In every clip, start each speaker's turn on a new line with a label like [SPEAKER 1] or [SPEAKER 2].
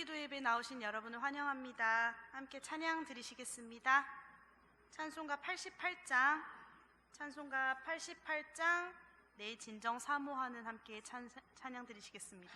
[SPEAKER 1] 기도 예배 나오신 여러분을 환영합니다. 함께 찬양 드리시겠습니다. 찬송가 88장, 내 진정 사모하는 함께 찬양 드리시겠습니다.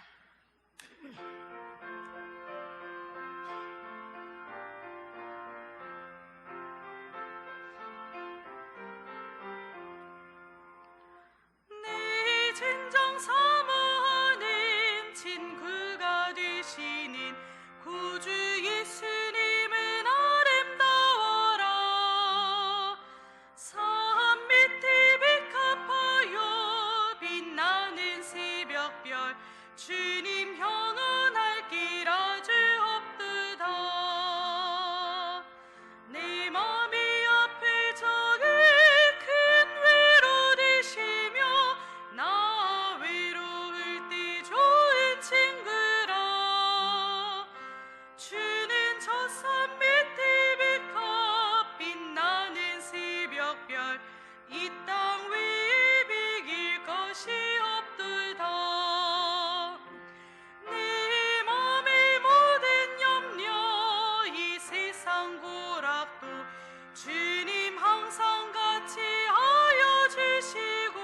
[SPEAKER 1] 내 진정 사모하는 친구가 되시는 구주 예수님은 아름다워라. 산 밑에 백합하여 빛나는 새벽별 주님 향원할 길 아주 없도다. 내 맘이 아플 적에 큰 위로 되시며 나 외로울 때 좋은 친구라. 주는 저 산 밑에 백합 빛나는 새벽별 이 땅 위에 비길 것이 없도다. 내 맘의 모든 염려 이 세상 고락도 주님 항상 같이 하여 주시고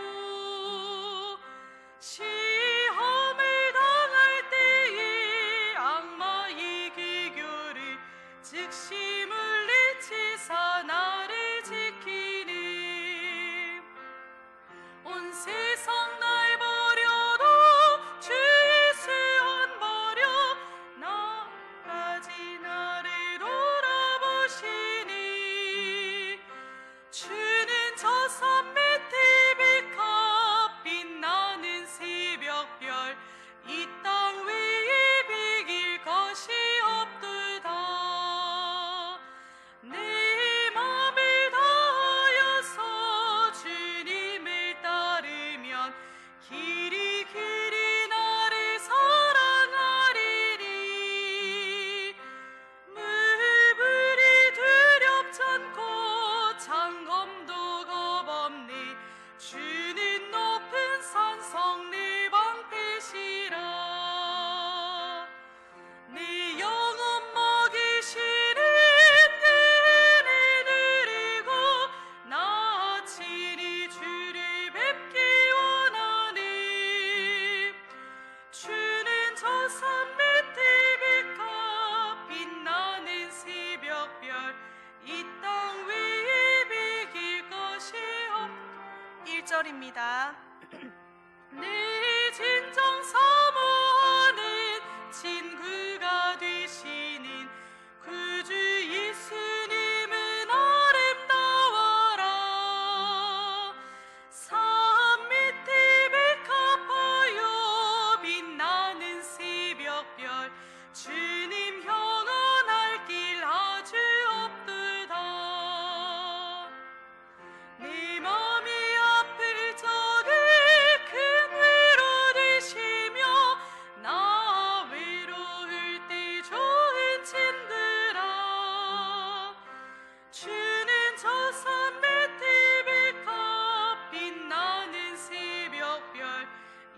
[SPEAKER 1] 시험을 당할 때에 악마의 기교를 즉시 물리치사 나를 지키니 온 세상 날 버려도 주 예수 안 버려 나까지 나를 돌아보시니 주는 저 산 밑에 백합 빛나는 새벽별 이 땅 위에 비길 것이 없도다. 내 맘을 다하여서 주님을 따르면 길이 길이 나를 사랑하리니 물불이 두렵지 않고 장검도 겁없네. 주는 높은 산성 내 방패시라. 내 영혼 먹이시는 그 은혜 누리고 나 친히 주를 뵙기 원하네. 주는 저 산 밑에 백합 빛나는 새벽별 이 땅 위에 비길 것이 없 1절입니다. 내 진정 사모하는 친구가 되시는 구주 예수님은 아름다워라. 산 밑에 백합하여 빛나는 새벽별 주님 향원할 길 아주 없도다. 내 맘이 아플 적에 큰 위로 되시며 나 외로울 때 좋은 친구라. 주는 저 산 밑에 백합 빛나는 새벽별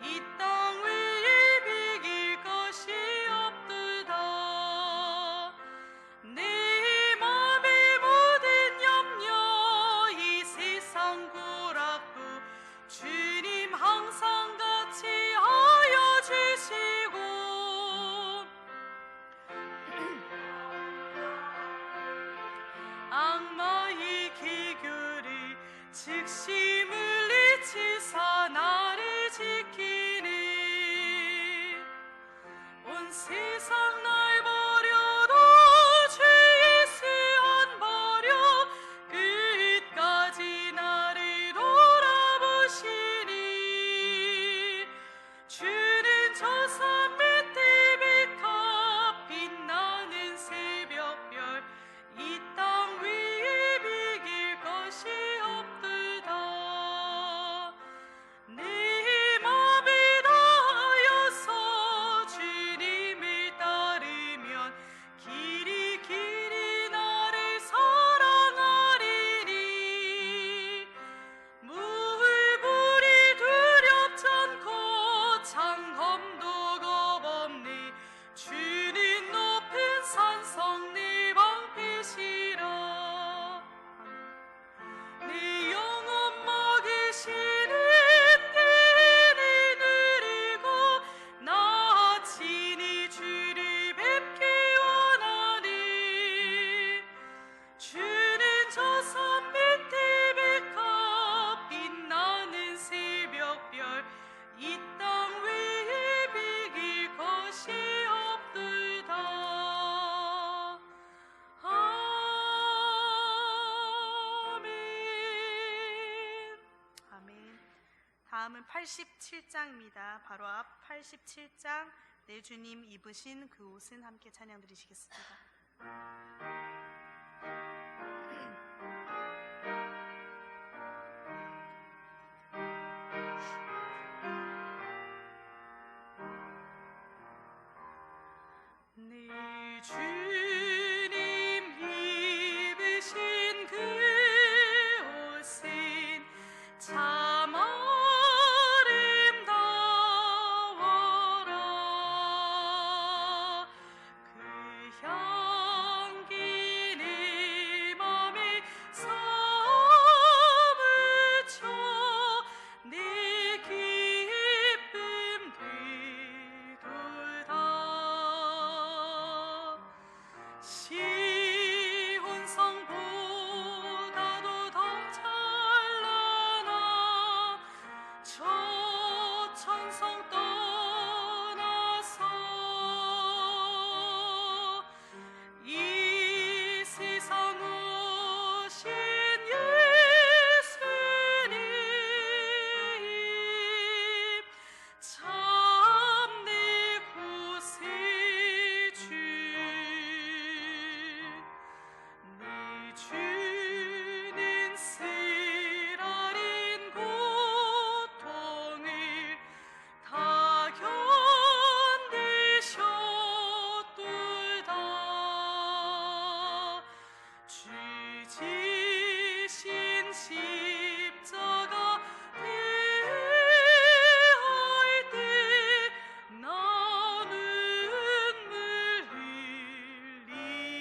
[SPEAKER 1] 이 땅 위에 비길 것이 없도다. 내 맘의 모든 염려 이 세상 고락도 주님 항상 같이 하여 주시고 악마의 기교를 즉시 물리치사 나를 지키니 온 세상 날 버려도 주 예수 안 버려 끝까지 나를 돌아보시니 주는 저 산 밑에 백합 빛나는 새벽별 이 땅 위에 비길 것이 없도다. 내 맘을 다하여서 주님을 따르면 다음은 87장입니다. 바로 앞 87장 내 주님 입으신 그 옷은 함께 찬양 드리시겠습니다. 내 주님 입으신 그 옷은 참 아름다워라. 그 향기 내 맘에 사무쳐 내 기쁨 되돌다. 시온 성보다도 더 찬란한 저 천성 떠나서 이 세상 오신 예수님 참 내 구세주. 내 주는 쓰라린 고통을 다 견디셨도다. 주 지신 십자가 대할 때 나 눈물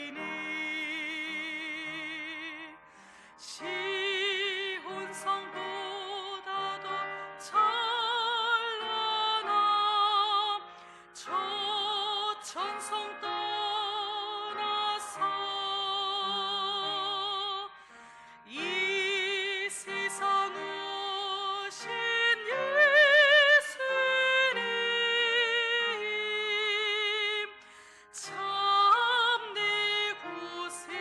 [SPEAKER 1] 흘리네. 시온 성보다도 찬란한 저 천성 떠나서 이 세상 오신 예수님 참 내 구세주.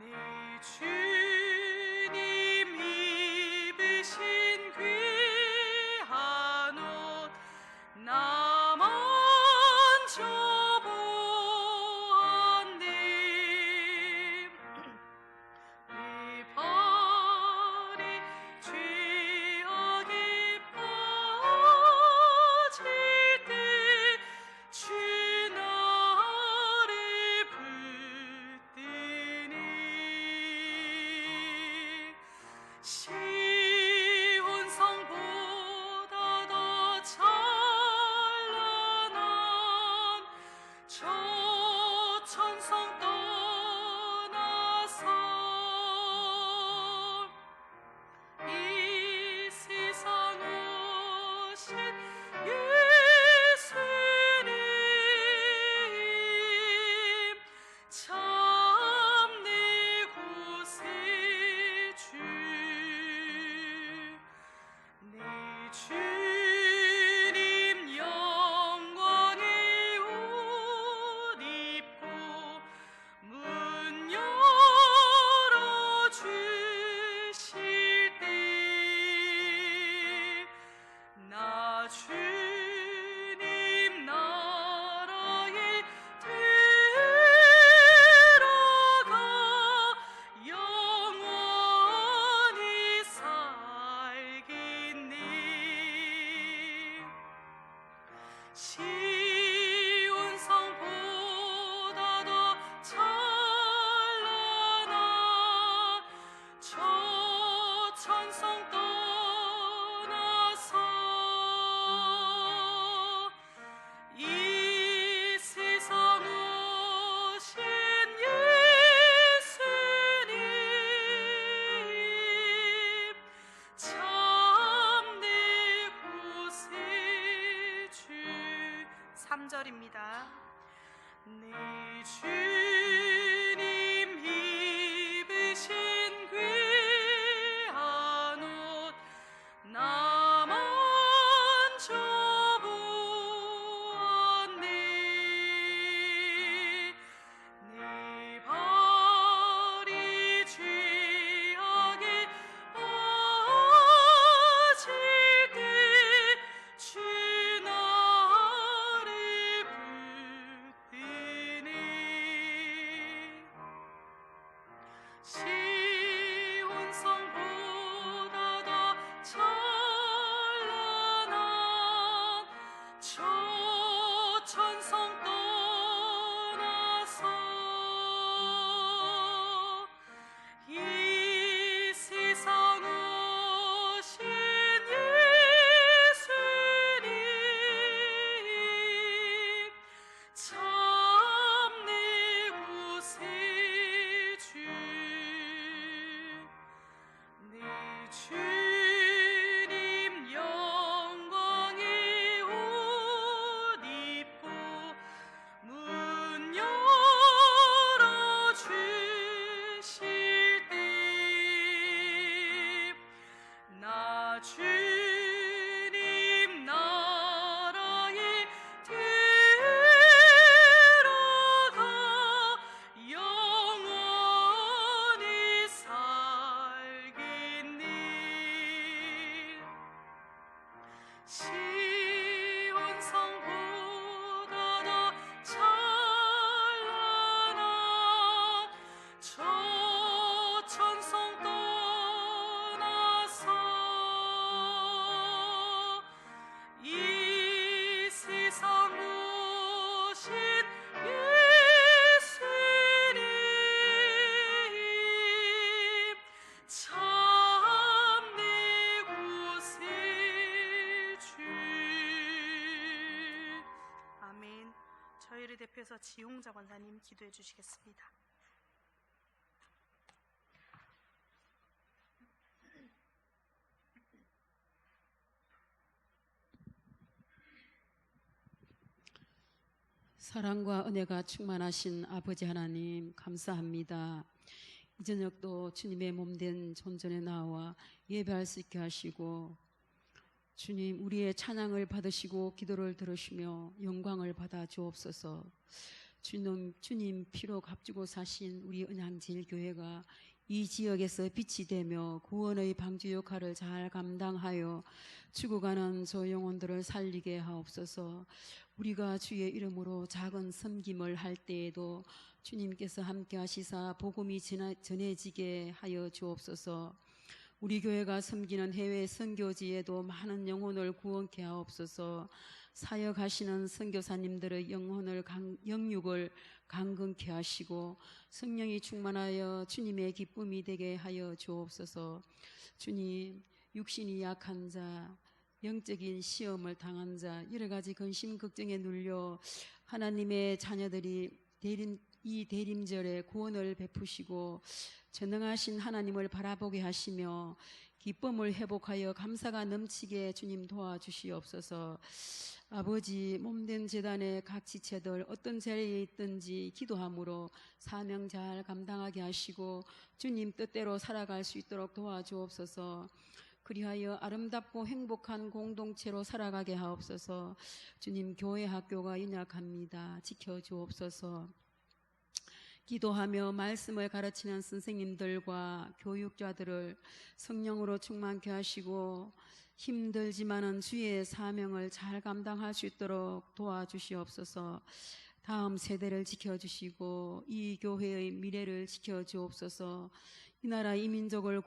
[SPEAKER 1] 내 주님 입으신 귀한 옷 나 만져보았네. 내 발이 죄악에 빠질 때 주 나를 붙드네. 시온 성보다 더 찬란한 저 천성 떠나서 이 세상 오신 예수님 참 내 구세주. 내 주님 영광의 옷 입고 문 열어주실 때 나 주님 나라에 들어가 영원히 살겠네. 시온 성보다 더 찬란한 저 천성 떠나서 이 세상 오신 예수님 참 내 구세주. 3절입니다. 내 주님 입으신 귀한 옷 나 만져보았네. 내 발이 죄악에
[SPEAKER 2] 예수님 참 내 구세주.
[SPEAKER 1] 아멘. 저희를 대표해서 지용자 권사님 기도해 주시겠습니다.
[SPEAKER 3] 사랑과 은혜가 충만하신 아버지 하나님 감사합니다. 이 저녁도 주님의 몸된 존전에 나와 예배할 수 있게 하시고 주님 우리의 찬양을 받으시고 기도를 들으시며 영광을 받아 주옵소서. 주님 피로 값주고 사신 우리 은양제일교회가 이 지역에서 빛이 되며 구원의 방주 역할을 잘 감당하여 죽어가는 저 영혼들을 살리게 하옵소서. 우리가 주의 이름으로 작은 섬김을 할 때에도 주님께서 함께 하시사 복음이 전해지게 하여 주옵소서. 우리 교회가 섬기는 해외 선교지에도 많은 영혼을 구원케 하옵소서. 사역하시는 선교사님들의 영육을 강건케 하시고 성령이 충만하여 주님의 기쁨이 되게 하여 주옵소서. 주님, 육신이 약한 자, 영적인 시험을 당한 자, 여러 가지 근심 걱정에 눌려 하나님의 자녀들이 이 대림절에 구원을 베푸시고 전능하신 하나님을 바라보게 하시며 기쁨을 회복하여 감사가 넘치게 주님 도와주시옵소서. 아버지, 몸된 제단의 각 지체들 어떤 자리에 있든지 기도함으로 사명 잘 감당하게 하시고 주님 뜻대로 살아갈 수 있도록 도와주옵소서. 그리하여 아름답고 행복한 공동체로 살아가게 하옵소서. 주님, 교회 학교가 연약합니다. 지켜주옵소서. 기도하며 말씀을 가르치는 선생님들과 교육자들을 성령으로 충만케 하시고 힘들지만은 주의 사명을 잘 감당할 수 있도록 도와주시옵소서. 다음 세대를 지켜주시고 이 교회의 미래를 지켜주옵소서. 이 나라 이 민족을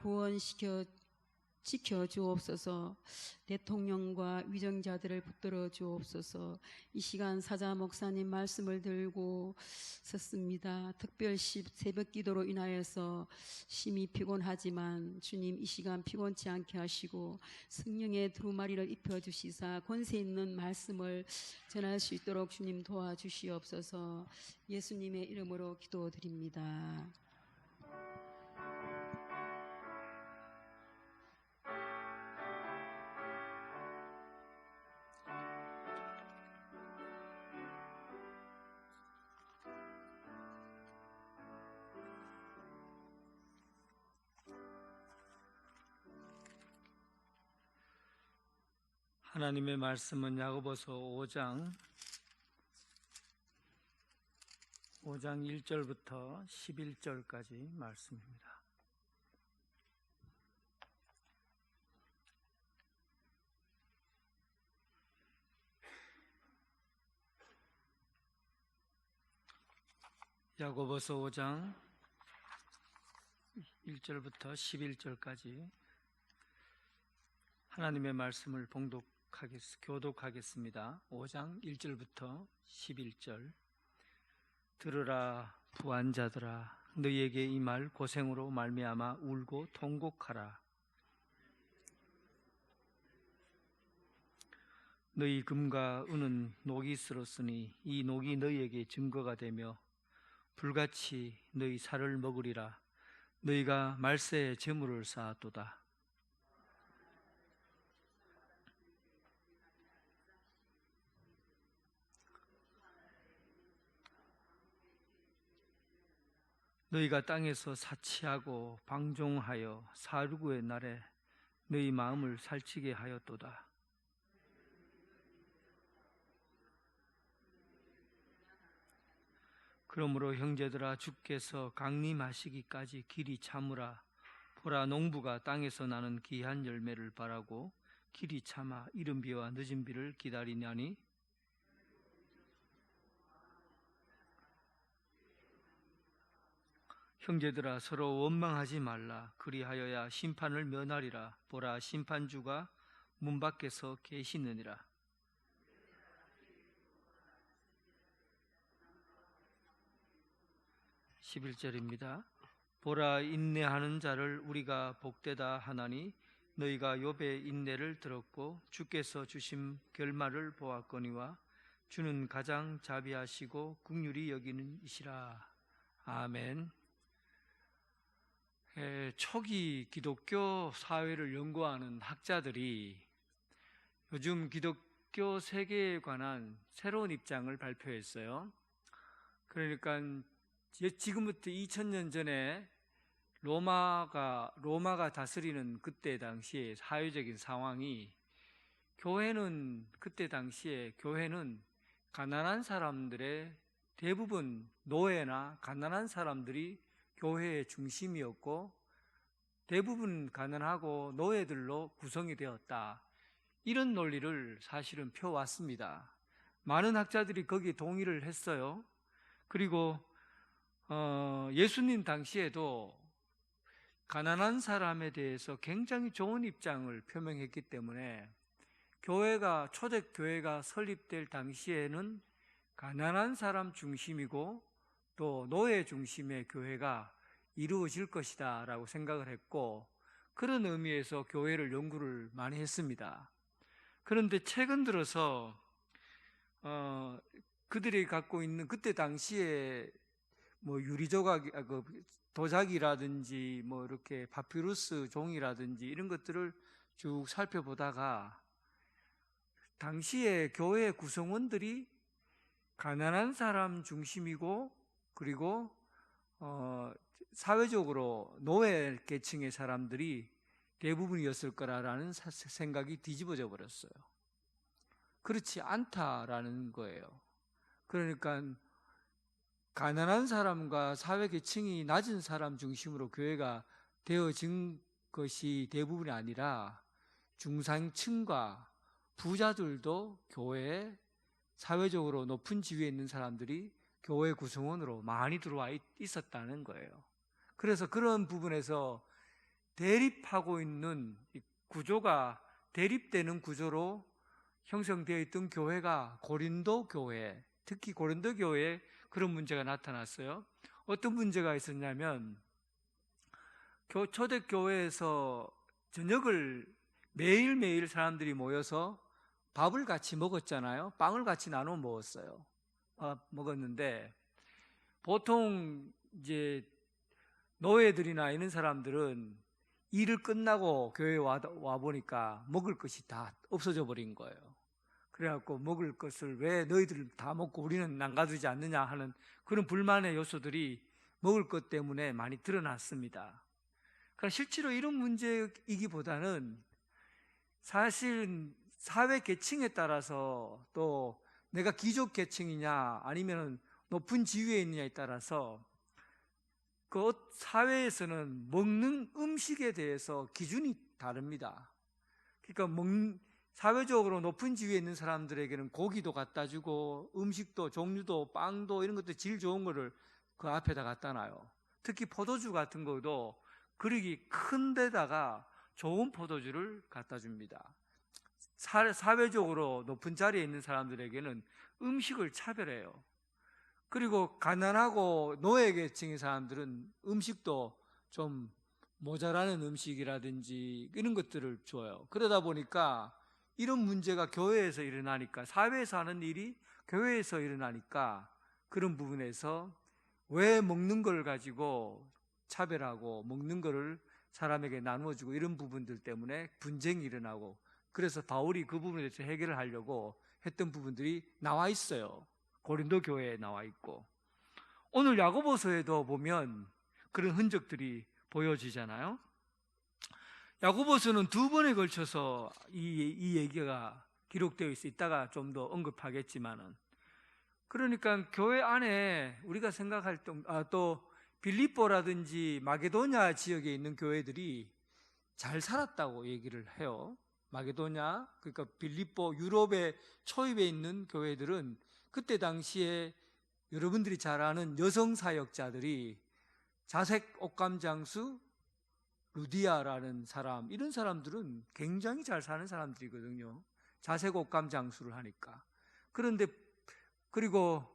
[SPEAKER 3] 지켜주옵소서. 대통령과 위정자들을 붙들어 주옵소서. 이 시간 사자 목사님 말씀을 들고 섰습니다. 특별시 새벽 기도로 인하여서 심히 피곤하지만 주님 이 시간 피곤치 않게 하시고 성령의 두루마리를 입혀주시사 권세 있는 말씀을 전할 수 있도록 주님 도와주시옵소서. 예수님의 이름으로 기도드립니다.
[SPEAKER 2] 하나님의 말씀은 야고보서 5장 1절부터 11절까지 말씀입니다. 야고보서 5장 1절부터 11절까지 하나님의 말씀을 교독하겠습니다. 5장 1절부터 11절. 들으라 부한자들아, 너희에게 이 말 고생으로 말미암아 울고 통곡하라. 너희 금과 은은 녹이 슬었으니 이 녹이 너희에게 증거가 되며 불같이 너희 살을 먹으리라. 너희가 말세에 재물을 쌓았도다. 너희가 땅에서 사치하고 방종하여 사르구의 날에 너희 마음을 살찌게 하였도다. 그러므로 형제들아, 주께서 강림하시기까지 길이 참으라. 보라, 농부가 땅에서 나는 귀한 열매를 바라고 길이 참아 이른 비와 늦은 비를 기다리냐니, 형제들아, 서로 원망하지 말라. 그리하여야 심판을 면하리라. 보라, 심판주가 문 밖에서 계시느니라. 11절입니다. 보라, 인내하는 자를 우리가 복되다 하나니 너희가 욥의 인내를 들었고 주께서 주신 결말을 보았거니와 주는 가장 자비하시고 긍휼히 여기는 이시라. 아멘. 초기 기독교 사회를 연구하는 학자들이 요즘 기독교 세계에 관한 새로운 입장을 발표했어요. 그러니까 지금부터 2000년 전에 로마가 다스리는 그때 당시의 사회적인 상황이, 그때 당시에 교회는 가난한 사람들의, 대부분 노예나 가난한 사람들이 교회의 중심이었고 대부분 가난하고 노예들로 구성이 되었다. 이런 논리를 사실은 펴왔습니다. 많은 학자들이 거기에 동의를 했어요. 그리고 예수님 당시에도 가난한 사람에 대해서 굉장히 좋은 입장을 표명했기 때문에 초대교회가 설립될 당시에는 가난한 사람 중심이고 또 노예 중심의 교회가 이루어질 것이다 라고 생각을 했고, 그런 의미에서 교회를 연구를 많이 했습니다. 그런데 최근 들어서 그들이 갖고 있는 그때 당시에 유리조각, 도자기라든지 이렇게 파피루스 종이라든지 이런 것들을 쭉 살펴보다가 당시에 교회 구성원들이 가난한 사람 중심이고 그리고 사회적으로 노예 계층의 사람들이 대부분이었을 거라는 생각이 뒤집어져 버렸어요. 그렇지 않다라는 거예요. 그러니까 가난한 사람과 사회 계층이 낮은 사람 중심으로 교회가 되어진 것이 대부분이 아니라 중산층과 부자들도 교회에, 사회적으로 높은 지위에 있는 사람들이 교회 구성원으로 많이 들어와 있었다는 거예요. 그래서 그런 부분에서 대립하고 있는 구조가, 대립되는 구조로 형성되어 있던 교회가 고린도 교회, 특히 고린도 교회에 그런 문제가 나타났어요. 어떤 문제가 있었냐면, 초대교회에서 저녁을 매일매일 사람들이 모여서 밥을 같이 먹었잖아요. 빵을 같이 나눠 먹었는데, 보통 이제 노예들이나 이런 사람들은 일을 끝나고 교회에 와 보니까 먹을 것이 다 없어져 버린 거예요. 그래갖고 먹을 것을 왜 너희들 다 먹고 우리는 남가두지 않느냐 하는 그런 불만의 요소들이 먹을 것 때문에 많이 드러났습니다. 그러니까 실제로 이런 문제이기보다는 사실 사회 계층에 따라서, 또 내가 귀족 계층이냐 아니면 높은 지위에 있느냐에 따라서 그 사회에서는 먹는 음식에 대해서 기준이 다릅니다. 그러니까 사회적으로 높은 지위에 있는 사람들에게는 고기도 갖다 주고 음식도, 종류도, 빵도 이런 것도 질 좋은 거를 그 앞에다 갖다 놔요. 특히 포도주 같은 것도 그릇이 큰 데다가 좋은 포도주를 갖다 줍니다. 사회적으로 높은 자리에 있는 사람들에게는 음식을 차별해요. 그리고 가난하고 노예 계층의 사람들은 음식도 좀 모자라는 음식이라든지 이런 것들을 줘요. 그러다 보니까 이런 문제가 교회에서 일어나니까, 사회에서 하는 일이 교회에서 일어나니까 그런 부분에서 왜 먹는 걸 가지고 차별하고 먹는 거를 사람에게 나누어주고 이런 부분들 때문에 분쟁이 일어나고, 그래서 바울이 그 부분에 대해서 해결을 하려고 했던 부분들이 나와 있어요. 고린도 교회에 나와 있고, 오늘 야고보서에도 보면 그런 흔적들이 보여지잖아요. 야고보서는 2번에 걸쳐서 이 얘기가 기록되어 있어. 이따가 좀 더 언급하겠지만은, 그러니까 교회 안에 우리가 생각할 때 또 빌립보라든지 마게도냐 지역에 있는 교회들이 잘 살았다고 얘기를 해요. 마게도냐, 그러니까 빌립보, 유럽의 초입에 있는 교회들은 그때 당시에 여러분들이 잘 아는 여성 사역자들이 자색 옷감 장수 루디아라는 사람, 이런 사람들은 굉장히 잘 사는 사람들이거든요. 자색 옷감 장수를 하니까. 그런데 그리고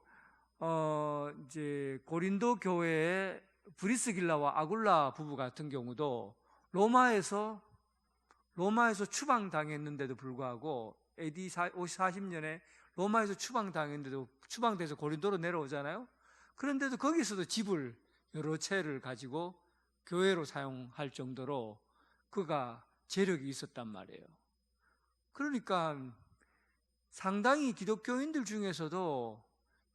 [SPEAKER 2] 이제 고린도 교회의 브리스길라와 아굴라 부부 같은 경우도 로마에서 추방당했는데도 불구하고 AD 40년에 로마에서 추방돼서 고린도로 내려오잖아요. 그런데도 거기서도 집을 여러 채를 가지고 교회로 사용할 정도로 그가 재력이 있었단 말이에요. 그러니까 상당히 기독교인들 중에서도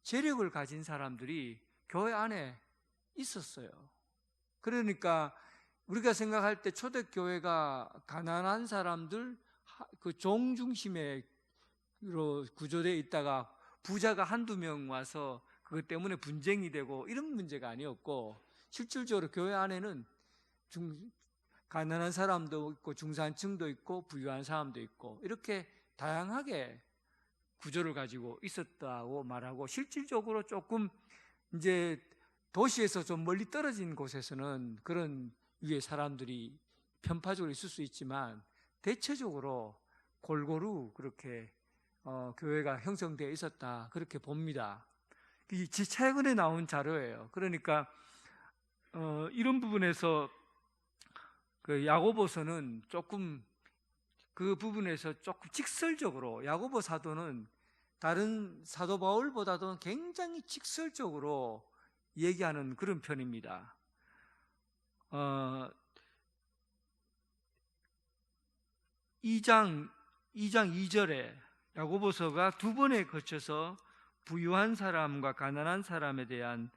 [SPEAKER 2] 재력을 가진 사람들이 교회 안에 있었어요. 그러니까 우리가 생각할 때 초대교회가 가난한 사람들, 그 종 중심으로 구조되어 있다가 부자가 한두 명 와서 그것 때문에 분쟁이 되고 이런 문제가 아니었고, 실질적으로 교회 안에는 가난한 사람도 있고 중산층도 있고 부유한 사람도 있고 이렇게 다양하게 구조를 가지고 있었다고 말하고, 실질적으로 조금 이제 도시에서 좀 멀리 떨어진 곳에서는 그런 위에 사람들이 편파적으로 있을 수 있지만 대체적으로 골고루 그렇게 교회가 형성되어 있었다, 그렇게 봅니다. 이 최근에 나온 자료예요. 그러니까 이런 부분에서 그 야고보서는 조금 그 부분에서 조금 직설적으로, 야고보 사도는 다른 사도 바울보다도 굉장히 직설적으로 얘기하는 그런 편입니다. 2장 2절에 야고보서가 두 번에 거쳐서 부유한 사람과 가난한 사람에 대한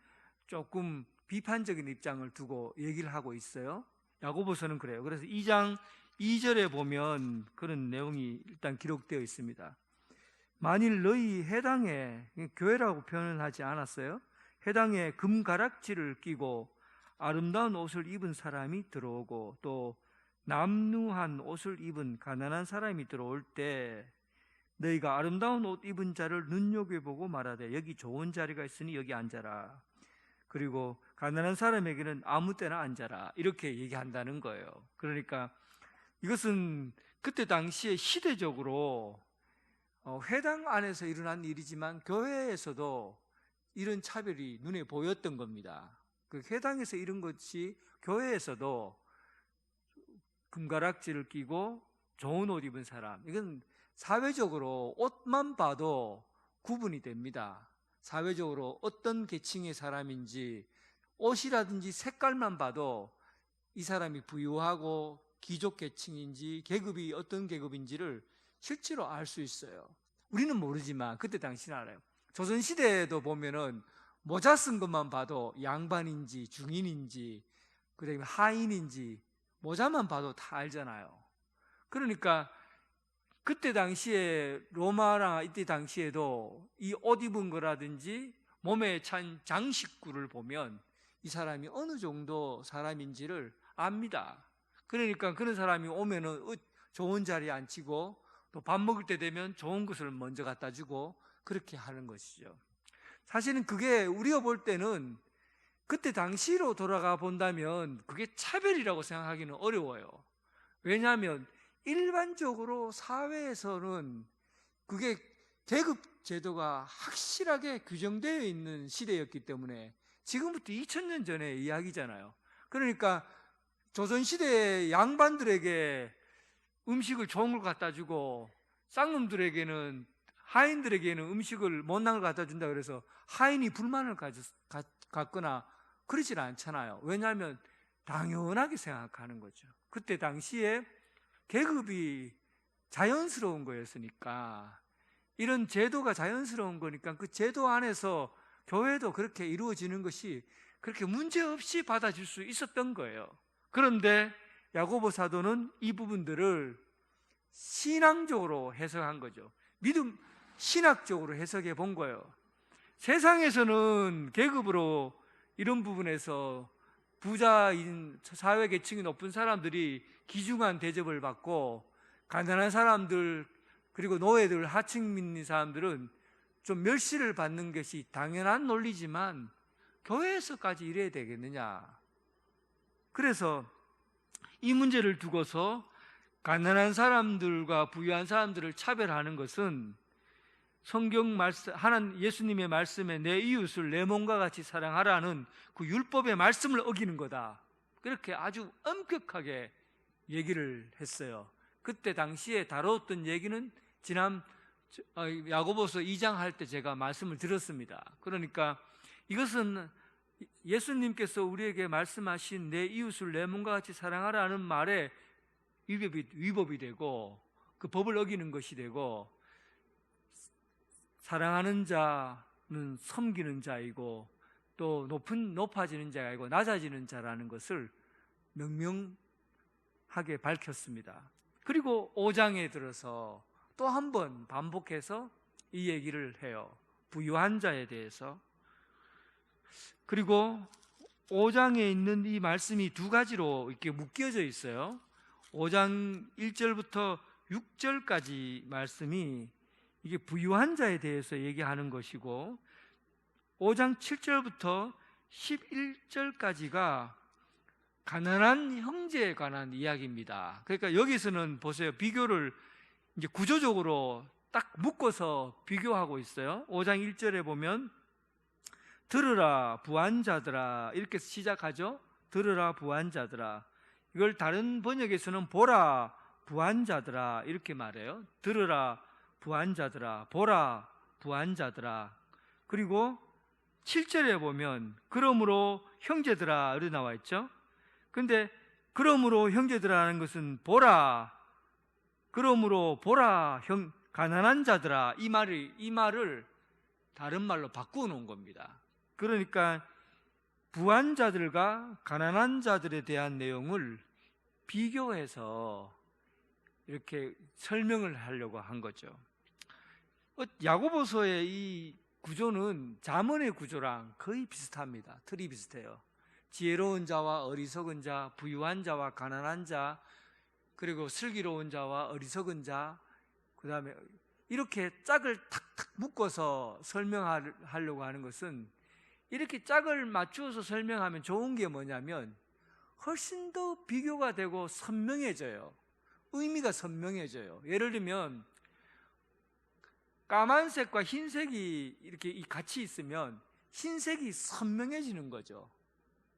[SPEAKER 2] 조금 비판적인 입장을 두고 얘기를 하고 있어요. 야고보서는 그래요. 그래서 2장 2절에 보면 그런 내용이 일단 기록되어 있습니다. 만일 너희 해당에, 교회라고 표현을 하지 않았어요. 해당에 금가락지를 끼고 아름다운 옷을 입은 사람이 들어오고 또 남루한 옷을 입은 가난한 사람이 들어올 때 너희가 아름다운 옷 입은 자를 눈여겨보고 말하되 여기 좋은 자리가 있으니 여기 앉아라. 그리고 가난한 사람에게는 아무 때나 앉아라. 이렇게 얘기한다는 거예요. 그러니까 이것은 그때 당시에 시대적으로 회당 안에서 일어난 일이지만 교회에서도 이런 차별이 눈에 보였던 겁니다. 그 회당에서 이런 것이 교회에서도 금가락지를 끼고 좋은 옷 입은 사람, 이건 사회적으로 옷만 봐도 구분이 됩니다. 사회적으로 어떤 계층의 사람인지 옷이라든지 색깔만 봐도 이 사람이 부유하고 귀족 계층인지 계급이 어떤 계급인지를 실제로 알 수 있어요. 우리는 모르지만 그때 당시는 알아요. 조선시대에도 보면은 모자 쓴 것만 봐도 양반인지 중인인지 그다음에 하인인지 모자만 봐도 다 알잖아요. 그러니까 그때 당시에 로마나 이때 당시에도 이 옷 입은 거라든지 몸에 찬 장식구를 보면 이 사람이 어느 정도 사람인지를 압니다. 그러니까 그런 사람이 오면은 좋은 자리에 앉히고 또 밥 먹을 때 되면 좋은 것을 먼저 갖다 주고 그렇게 하는 것이죠. 사실은 그게 우리가 볼 때는 그때 당시로 돌아가 본다면 그게 차별이라고 생각하기는 어려워요. 왜냐하면 일반적으로 사회에서는 그게 계급 제도가 확실하게 규정되어 있는 시대였기 때문에, 지금부터 2000년 전의 이야기잖아요. 그러니까 조선시대의 양반들에게 음식을 좋은 걸 갖다 주고 쌍놈들에게는, 하인들에게는 음식을 못난 걸 갖다 준다 그래서 하인이 불만을 갖거나 그러질 않잖아요. 왜냐하면 당연하게 생각하는 거죠. 그때 당시에 계급이 자연스러운 거였으니까, 이런 제도가 자연스러운 거니까 그 제도 안에서 교회도 그렇게 이루어지는 것이 그렇게 문제없이 받아줄 수 있었던 거예요. 그런데 야고보 사도는 이 부분들을 신앙적으로 해석한 거죠. 믿음, 신학적으로 해석해 본 거예요. 세상에서는 계급으로 이런 부분에서 부자인 사회 계층이 높은 사람들이 귀중한 대접을 받고 가난한 사람들 그리고 노예들, 하층민 사람들은 좀 멸시를 받는 것이 당연한 논리지만 교회에서까지 이래야 되겠느냐. 그래서 이 문제를 두고서 가난한 사람들과 부유한 사람들을 차별하는 것은 성경 말씀, 하나님 예수님의 말씀에 내 이웃을 내 몸과 같이 사랑하라는 그 율법의 말씀을 어기는 거다. 그렇게 아주 엄격하게 얘기를 했어요. 그때 당시에 다뤘던 얘기는 지난 야고보서 2장 할 때 제가 말씀을 드렸습니다. 그러니까 이것은 예수님께서 우리에게 말씀하신 내 이웃을 내 몸과 같이 사랑하라는 말에 위법이 되고 그 법을 어기는 것이 되고, 사랑하는 자는 섬기는 자이고 또 높아지는 자가 아니고 낮아지는 자라는 것을 명명하게 밝혔습니다. 그리고 5장에 들어서 또 한 번 반복해서 이 얘기를 해요. 부유한 자에 대해서. 그리고 5장에 있는 이 말씀이 두 가지로 이렇게 묶여져 있어요. 5장 1절부터 6절까지 말씀이 이게 부유한 자에 대해서 얘기하는 것이고, 5장 7절부터 11절까지가 가난한 형제에 관한 이야기입니다. 그러니까 여기서는 보세요. 비교를 이제 구조적으로 딱 묶어서 비교하고 있어요. 5장 1절에 보면 들으라 부한 자들아 이렇게 시작하죠. 들으라 부한 자들아. 이걸 다른 번역에서는 보라 부한 자들아 이렇게 말해요. 들으라 부한 자들아, 보라 부한 자들아. 그리고 7절에 보면 그러므로 형제들아 이렇게 나와 있죠. 근데 그러므로 형제들아라는 것은 보라, 그러므로 보라 가난한 자들아, 이 말을 다른 말로 바꾸어 놓은 겁니다. 그러니까 부한 자들과 가난한 자들에 대한 내용을 비교해서 이렇게 설명을 하려고 한 거죠. 야고보서의 이 구조는 잠언의 구조랑 거의 비슷합니다. 틀이 비슷해요. 지혜로운 자와 어리석은 자, 부유한 자와 가난한 자, 그리고 슬기로운 자와 어리석은 자, 그 다음에 이렇게 짝을 탁탁 묶어서 설명하려고 하는 것은, 이렇게 짝을 맞추어서 설명하면 좋은 게 뭐냐면 훨씬 더 비교가 되고 선명해져요. 의미가 선명해져요. 예를 들면 까만색과 흰색이 이렇게 같이 있으면 흰색이 선명해지는 거죠.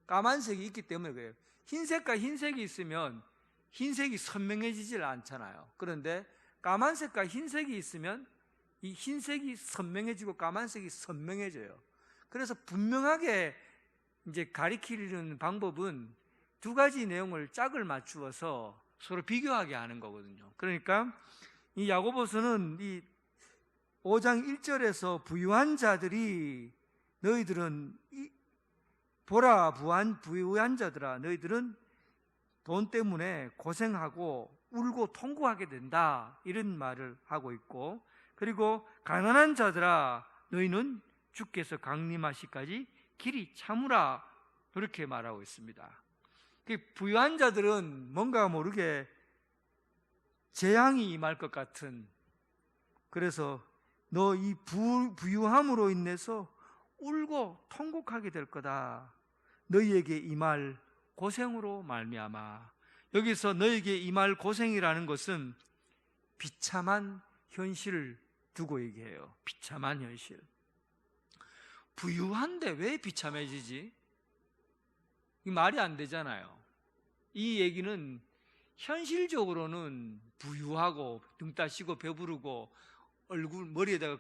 [SPEAKER 2] 까만색이 있기 때문에 그래요. 흰색과 흰색이 있으면 흰색이 선명해지질 않잖아요. 그런데 까만색과 흰색이 있으면 이 흰색이 선명해지고 까만색이 선명해져요. 그래서 분명하게 이제 가리키는 방법은 두 가지 내용을 짝을 맞추어서 서로 비교하게 하는 거거든요. 그러니까 이 야고보서는 이 5장 1절에서 부유한 자들이 너희들은 보라 부유한 자들아 너희들은 돈 때문에 고생하고 울고 통고하게 된다 이런 말을 하고 있고, 그리고 가난한 자들아 너희는 주께서 강림하시기까지 길이 참으라 그렇게 말하고 있습니다. 부유한 자들은 뭔가 모르게 재앙이 임할 것 같은, 그래서 너 이 부유함으로 인해서 울고 통곡하게 될 거다. 너희에게 임할 고생으로 말미암아. 여기서 너희에게 임할 고생이라는 것은 비참한 현실을 두고 얘기해요. 비참한 현실. 부유한데 왜 비참해지지? 이 말이 안 되잖아요. 이 얘기는 현실적으로는 부유하고 등 따시고 배부르고 머리에다가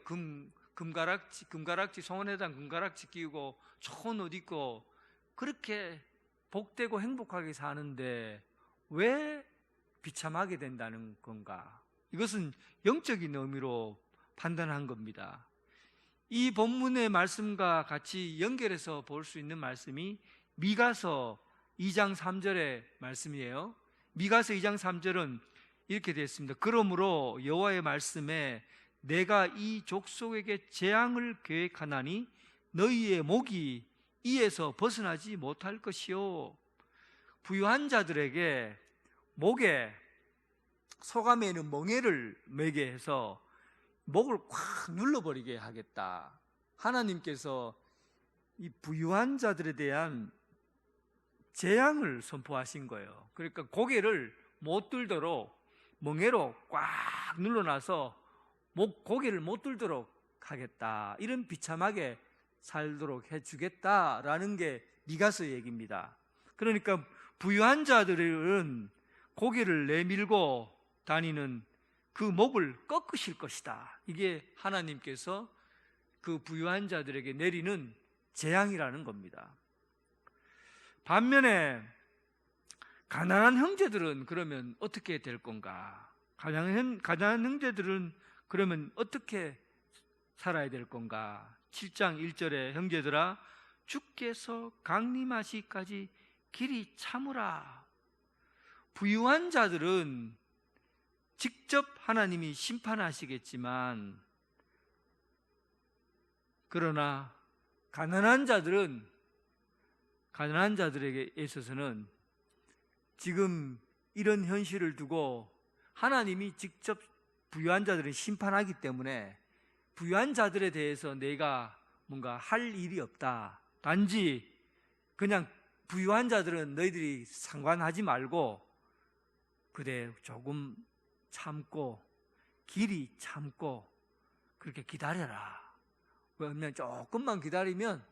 [SPEAKER 2] 금가락지 손에다 금가락지 끼우고 좋은 옷 입고 그렇게 복되고 행복하게 사는데 왜 비참하게 된다는 건가? 이것은 영적인 의미로 판단한 겁니다. 이 본문의 말씀과 같이 연결해서 볼 수 있는 말씀이 미가서 2장 3절의 말씀이에요. 미가서 2장 3절은 이렇게 되어 있습니다. 그러므로 여호와의 말씀에 내가 이 족속에게 재앙을 계획하나니 너희의 목이 이에서 벗어나지 못할 것이요. 부유한 자들에게 목에 소감에 있는 멍에를 매게 해서 목을 콱 눌러버리게 하겠다. 하나님께서 이 부유한 자들에 대한 재앙을 선포하신 거예요. 그러니까 고개를 못 들도록 멍에로 꽉 눌러놔서 고개를 못 들도록 하겠다. 이런 비참하게 살도록 해주겠다라는 게 미가서 얘기입니다. 그러니까 부유한 자들은 고개를 내밀고 다니는 그 목을 꺾으실 것이다. 이게 하나님께서 그 부유한 자들에게 내리는 재앙이라는 겁니다. 반면에 가난한 형제들은 그러면 어떻게 될 건가? 가난한 형제들은 그러면 어떻게 살아야 될 건가? 7장 1절에 형제들아 주께서 강림하시기까지 길이 참으라. 부유한 자들은 직접 하나님이 심판하시겠지만, 그러나 가난한 자들에게 있어서는 지금 이런 현실을 두고 하나님이 직접 부유한 자들을 심판하기 때문에 부유한 자들에 대해서 내가 뭔가 할 일이 없다. 단지 그냥 부유한 자들은 너희들이 상관하지 말고 그대 조금 참고 길이 참고 그렇게 기다려라. 왜냐하면 조금만 기다리면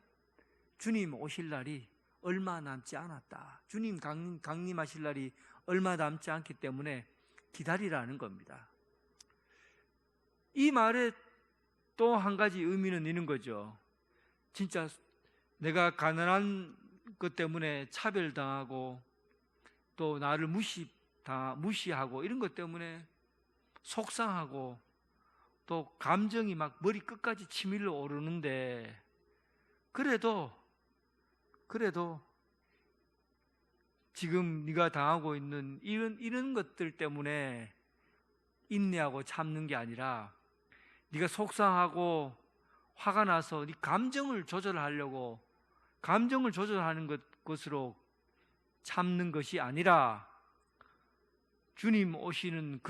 [SPEAKER 2] 주님 오실 날이 얼마 남지 않았다. 주님 강림하실 날이 얼마 남지 않기 때문에 기다리라는 겁니다. 이 말에 또 한 가지 의미는 있는 거죠. 진짜 내가 가난한 것 때문에 차별당하고 또 나를 무시하고 이런 것 때문에 속상하고 또 감정이 막 머리 끝까지 치밀러 오르는데 그래도 지금 네가 당하고 있는 이런 것들 때문에 인내하고 참는 게 아니라 네가 속상하고 화가 나서 네 감정을 조절하려고 감정을 조절하는 것으로 참는 것이 아니라 주님 오시는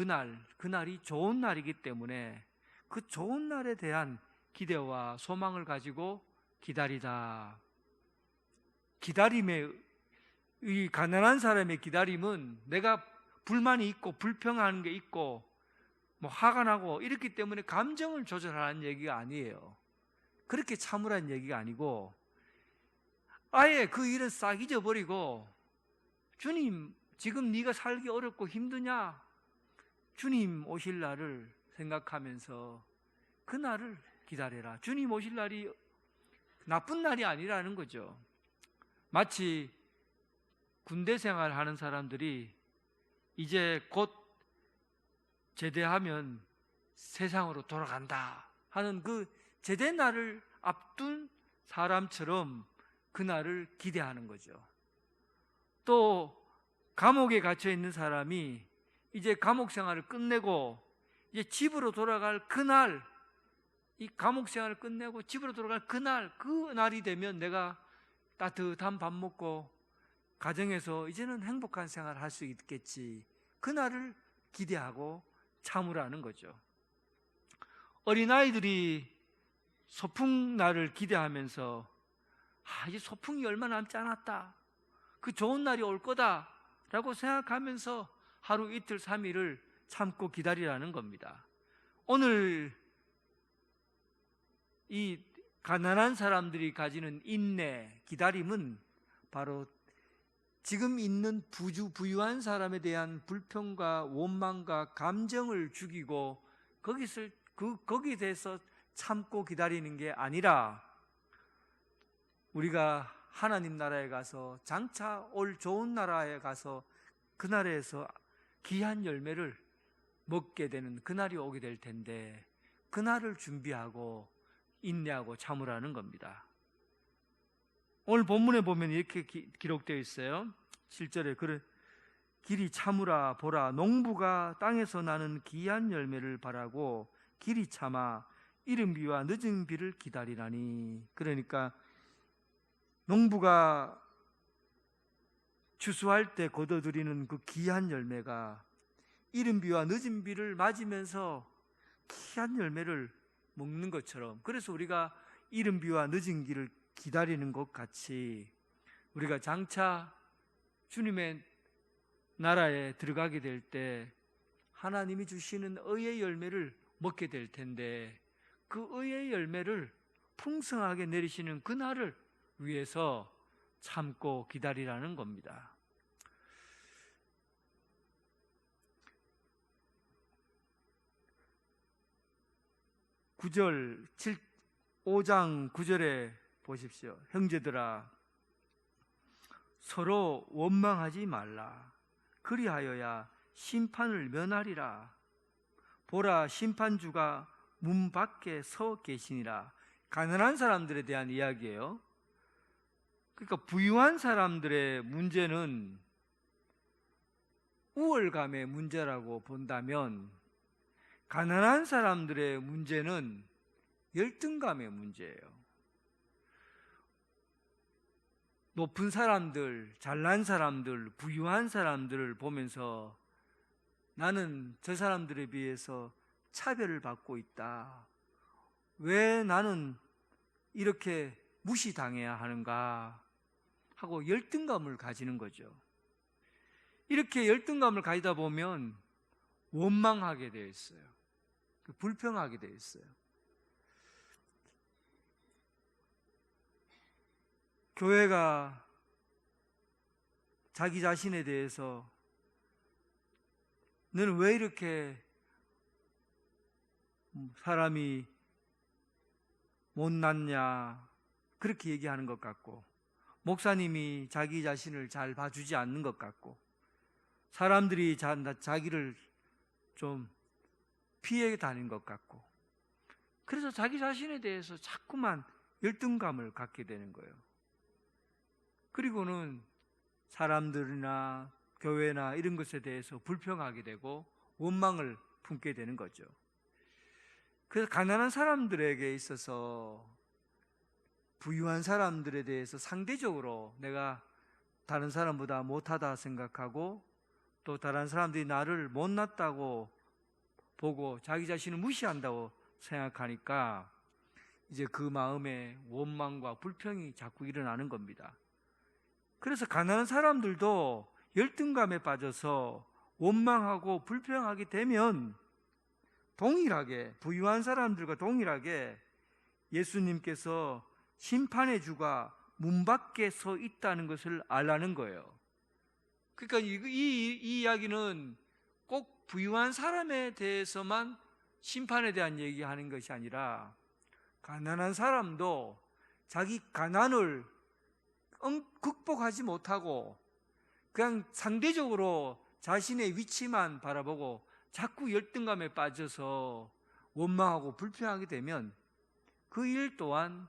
[SPEAKER 2] 그날이 좋은 날이기 때문에 그 좋은 날에 대한 기대와 소망을 가지고 기다리다. 이 가난한 사람의 기다림은 내가 불만이 있고 불평하는 게 있고 뭐 화가 나고 이렇기 때문에 감정을 조절하는 얘기가 아니에요. 그렇게 참으라는 얘기가 아니고 아예 그 일은 싹 잊어버리고 주님 지금 네가 살기 어렵고 힘드냐? 주님 오실 날을 생각하면서 그 날을 기다려라. 주님 오실 날이 나쁜 날이 아니라는 거죠. 마치 군대 생활하는 사람들이 이제 곧 제대하면 세상으로 돌아간다 하는 그 제대 날을 앞둔 사람처럼 그 날을 기대하는 거죠. 또 감옥에 갇혀 있는 사람이 이제 감옥 생활을 끝내고 이제 집으로 돌아갈 그날, 이 감옥 생활을 끝내고 집으로 돌아갈 그 날이 되면 내가 따뜻한 밥 먹고 가정에서 이제는 행복한 생활을 할 수 있겠지. 그 날을 기대하고 참으라는 거죠. 어린아이들이 소풍 날을 기대하면서 이제 소풍이 얼마 남지 않았다. 그 좋은 날이 올 거다 라고 생각하면서 하루 이틀 3일을 참고 기다리라는 겁니다. 오늘 이 가난한 사람들이 가지는 인내, 기다림은 바로 지금 있는 부유한 사람에 대한 불평과 원망과 감정을 죽이고 거기에 대해서 참고 기다리는 게 아니라 우리가 하나님 나라에 가서 장차 올 좋은 나라에 가서 그 나라에서 귀한 열매를 먹게 되는 그날이 오게 될 텐데 그날을 준비하고 인내하고 참으라는 겁니다. 오늘 본문에 보면 이렇게 기록되어 있어요. 7절에 그래 길이 참으라 보라 농부가 땅에서 나는 귀한 열매를 바라고 길이 참아 이른 비와 늦은 비를 기다리라니. 그러니까 농부가 추수할 때 거둬들이는 그 귀한 열매가 이른 비와 늦은 비를 맞으면서 귀한 열매를 먹는 것처럼, 그래서 우리가 이른 비와 늦은 비를 기다리는 것 같이 우리가 장차 주님의 나라에 들어가게 될 때 하나님이 주시는 의의 열매를 먹게 될 텐데 그 의의 열매를 풍성하게 내리시는 그날을 위해서 참고 기다리라는 겁니다. (9절) 5장 9절에 보십시오. 형제들아, 서로 원망하지 말라. 그리하여야 심판을 면하리라. 보라, 심판주가 문 밖에 서 계시니라. 가난한 사람들에 대한 이야기예요. 그러니까 부유한 사람들의 문제는 우월감의 문제라고 본다면, 가난한 사람들의 문제는 열등감의 문제예요. 높은 사람들, 잘난 사람들, 부유한 사람들을 보면서 나는 저 사람들에 비해서 차별을 받고 있다. 왜 나는 이렇게 무시당해야 하는가 하고 열등감을 가지는 거죠. 이렇게 열등감을 가지다 보면 원망하게 되어 있어요. 불평하게 되어 있어요. 교회가 자기 자신에 대해서 너는 왜 이렇게 사람이 못났냐 그렇게 얘기하는 것 같고, 목사님이 자기 자신을 잘 봐주지 않는 것 같고, 사람들이 자기를 좀 피해 다닌 것 같고, 그래서 자기 자신에 대해서 자꾸만 열등감을 갖게 되는 거예요. 그리고는 사람들이나 교회나 이런 것에 대해서 불평하게 되고 원망을 품게 되는 거죠. 그래서 가난한 사람들에게 있어서 부유한 사람들에 대해서 상대적으로 내가 다른 사람보다 못하다 생각하고, 또 다른 사람들이 나를 못났다고 보고 자기 자신을 무시한다고 생각하니까 이제 그 마음에 원망과 불평이 자꾸 일어나는 겁니다. 그래서 가난한 사람들도 열등감에 빠져서 원망하고 불평하게 되면 동일하게, 부유한 사람들과 동일하게 예수님께서 심판의 주가 문 밖에 서 있다는 것을 알라는 거예요. 그러니까 이 이야기는 꼭 부유한 사람에 대해서만 심판에 대한 얘기하는 것이 아니라, 가난한 사람도 자기 가난을 극복하지 못하고 그냥 상대적으로 자신의 위치만 바라보고 자꾸 열등감에 빠져서 원망하고 불평하게 되면 그 일 또한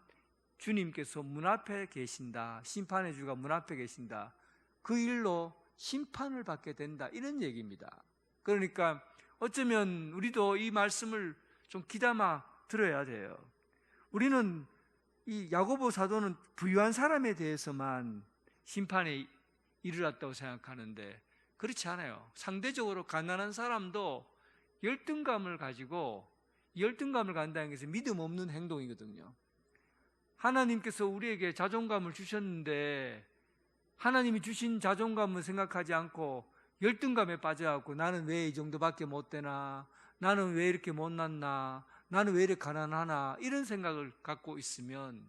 [SPEAKER 2] 주님께서 문 앞에 계신다, 심판의 주가 문 앞에 계신다, 그 일로 심판을 받게 된다, 이런 얘기입니다. 그러니까 어쩌면 우리도 이 말씀을 좀 귀담아 들어야 돼요. 우리는 이 야고보 사도는 부유한 사람에 대해서만 심판에 이르렀다고 생각하는데 그렇지 않아요. 상대적으로 가난한 사람도 열등감을 가지고, 열등감을 간다는 것은 믿음 없는 행동이거든요. 하나님께서 우리에게 자존감을 주셨는데 하나님이 주신 자존감을 생각하지 않고 열등감에 빠져갖고 나는 왜 이 정도밖에 못 되나, 나는 왜 이렇게 못났나, 나는 왜 이렇게 가난하나, 이런 생각을 갖고 있으면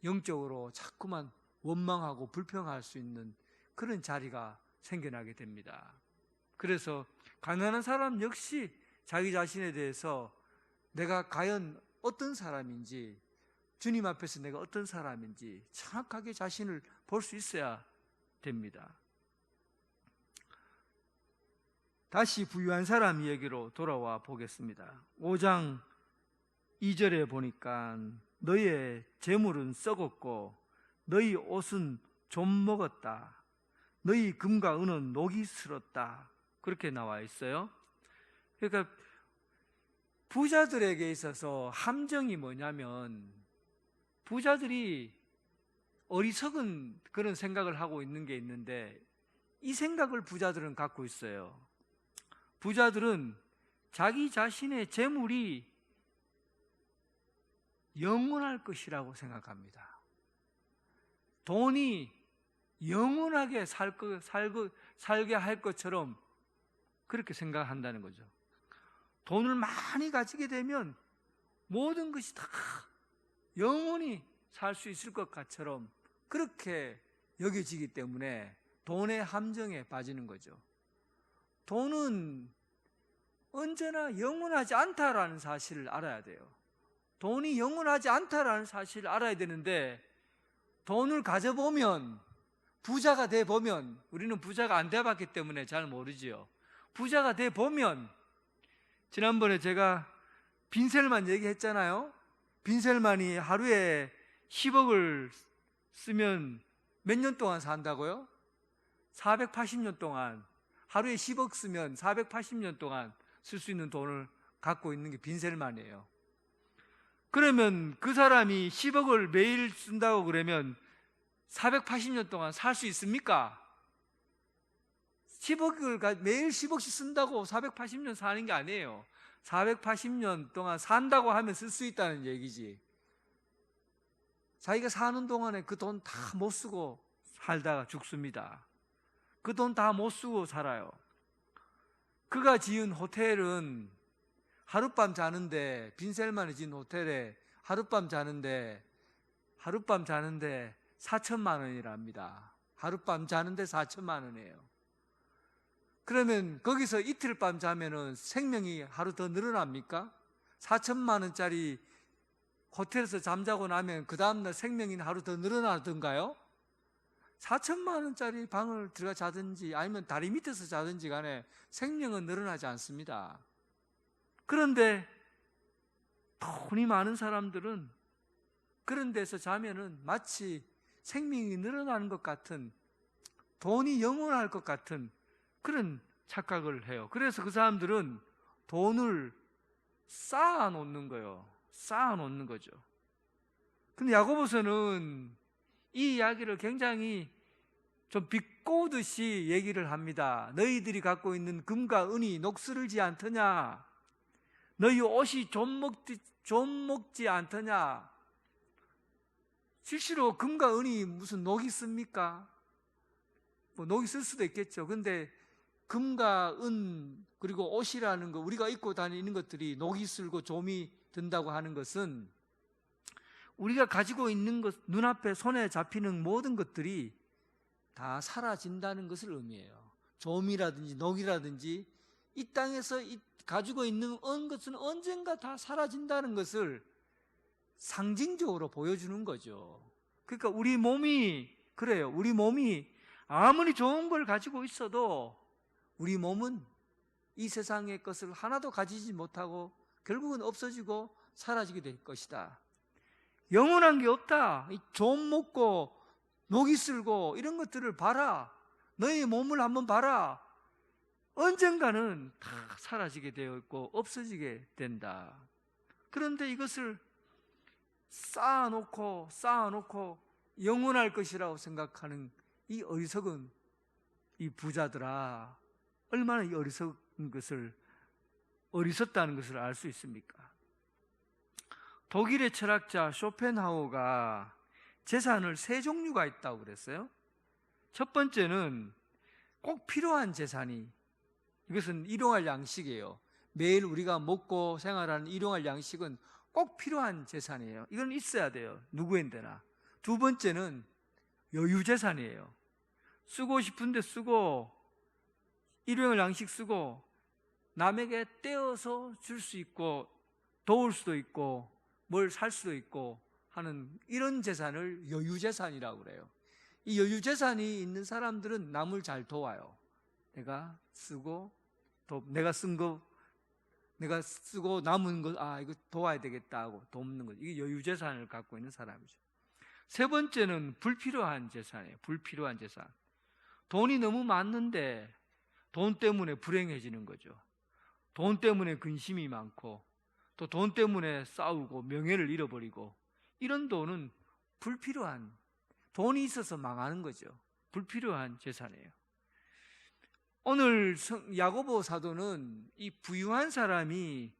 [SPEAKER 2] 영적으로 자꾸만 원망하고 불평할 수 있는 그런 자리가 생겨나게 됩니다. 그래서 가난한 사람 역시 자기 자신에 대해서 내가 과연 어떤 사람인지, 주님 앞에서 내가 어떤 사람인지 정확하게 자신을 볼 수 있어야 됩니다. 다시 부유한 사람 이야기로 돌아와 보겠습니다. 5장 2절에 보니까 너의 재물은 썩었고 너희 옷은 좀 먹었다. 너희 금과 은은 녹이 슬었다. 그렇게 나와 있어요. 그러니까 부자들에게 있어서 함정이 뭐냐면, 부자들이 어리석은 그런 생각을 하고 있는 게 있는데, 이 생각을 부자들은 갖고 있어요. 부자들은 자기 자신의 재물이 영원할 것이라고 생각합니다. 돈이 영원하게 살게 할 것처럼 그렇게 생각한다는 거죠. 돈을 많이 가지게 되면 모든 것이 다 영원히 살 수 있을 것 같처럼 그렇게 여겨지기 때문에 돈의 함정에 빠지는 거죠. 돈은 언제나 영원하지 않다라는 사실을 알아야 돼요. 돈이 영원하지 않다라는 사실을 알아야 되는데, 돈을 가져보면, 부자가 돼보면, 우리는 부자가 안 돼봤기 때문에 잘 모르지요. 부자가 돼보면, 지난번에 제가 빈셀만 얘기했잖아요. 빈셀만이 하루에 10억을 쓰면 몇 년 동안 산다고요? 480년 동안. 하루에 10억 쓰면 480년 동안 쓸 수 있는 돈을 갖고 있는 게 빈셀만이에요. 그러면 그 사람이 10억을 매일 쓴다고 그러면 480년 동안 살 수 있습니까? 10억을 매일 10억씩 쓴다고 480년 사는 게 아니에요. 480년 동안 산다고 하면 쓸 수 있다는 얘기지. 자기가 사는 동안에 그 돈 다 못 쓰고 살다가 죽습니다. 그 돈 다 못 쓰고 살아요. 그가 지은 호텔은 하룻밤 자는데, 빈셀만이 지은 호텔에 하룻밤 자는데 4천만 원이랍니다. 하룻밤 자는데 4천만 원이에요. 그러면 거기서 이틀 밤 자면은 생명이 하루 더 늘어납니까? 4천만 원짜리 호텔에서 잠자고 나면 그 다음날 생명이 하루 더 늘어나던가요? 4천만 원짜리 방을 들어가 자든지 아니면 다리 밑에서 자든지 간에 생명은 늘어나지 않습니다. 그런데 돈이 많은 사람들은 그런 데서 자면은 마치 생명이 늘어나는 것 같은, 돈이 영원할 것 같은 그런 착각을 해요. 그래서 그 사람들은 돈을 쌓아 놓는 거예요. 쌓아 놓는 거죠. 근데 야고보서는 이 이야기를 굉장히 좀 비꼬듯이 얘기를 합니다. 너희들이 갖고 있는 금과 은이 녹슬지 않더냐? 너희 옷이 좀 먹지 않더냐? 실제로 금과 은이 무슨 녹이 씁니까? 뭐 녹이 쓸 수도 있겠죠. 근데 금과 은 그리고 옷이라는 거, 우리가 입고 다니는 것들이 녹이 슬고 좀이 든다고 하는 것은 우리가 가지고 있는 것, 눈앞에 손에 잡히는 모든 것들이 다 사라진다는 것을 의미해요. 좀이라든지 녹이라든지 이 땅에서 가지고 있는 것은 언젠가 다 사라진다는 것을 상징적으로 보여주는 거죠. 그러니까 우리 몸이 그래요. 우리 몸이 아무리 좋은 걸 가지고 있어도 우리 몸은 이 세상의 것을 하나도 가지지 못하고 결국은 없어지고 사라지게 될 것이다. 영원한 게 없다. 좀 먹고 녹이 슬고 이런 것들을 봐라. 너희 몸을 한번 봐라. 언젠가는 다 사라지게 되어 있고 없어지게 된다. 그런데 이것을 쌓아놓고 영원할 것이라고 생각하는 이 어리석은 이 부자들아, 얼마나 이 어리석다는 것을 알 수 있습니까? 독일의 철학자 쇼펜하우어가 재산을 세 종류가 있다고 그랬어요. 첫 번째는 꼭 필요한 재산이, 이것은 일용할 양식이에요. 매일 우리가 먹고 생활하는 일용할 양식은 꼭 필요한 재산이에요. 이건 있어야 돼요. 누구인데나. 두 번째는 여유재산이에요. 쓰고 싶은데 쓰고 일용할 양식 쓰고 남에게 떼어서 줄 수 있고 도울 수도 있고 뭘 살 수도 있고 하는 이런 재산을 여유재산이라고 그래요. 이 여유재산이 있는 사람들은 남을 잘 도와요. 내가 쓰고 내가 쓰고 남은 거, 이거 도와야 되겠다 하고 돕는 거. 이게 여유재산을 갖고 있는 사람이죠. 세 번째는 불필요한 재산이에요. 불필요한 재산. 돈이 너무 많는데 돈 때문에 불행해지는 거죠. 돈 때문에 근심이 많고 또 돈 때문에 싸우고 명예를 잃어버리고, 이런 돈은 불필요한, 돈이 있어서 망하는 거죠. 불필요한 재산이에요. 오늘 야고보 사도는 이 부유한 사람이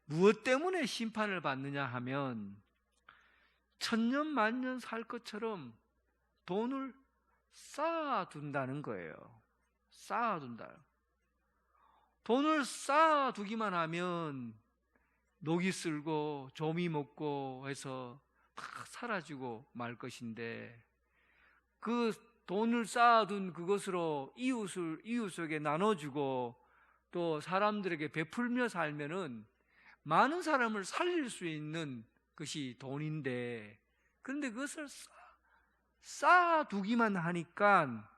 [SPEAKER 2] 무엇 때문에 심판을 받느냐 하면 천년 만년 살 것처럼 돈을 쌓아둔다는 거예요. 쌓아둔다. 돈을 쌓아두기만 하면 녹이 쓸고 조미 먹고 해서 다 사라지고 말 것인데, 그 돈을 쌓아둔 그것으로 이웃에게 나눠주고 또 사람들에게 베풀며 살면은 많은 사람을 살릴 수 있는 것이 돈인데, 그런데 그것을 쌓아두기만 하니까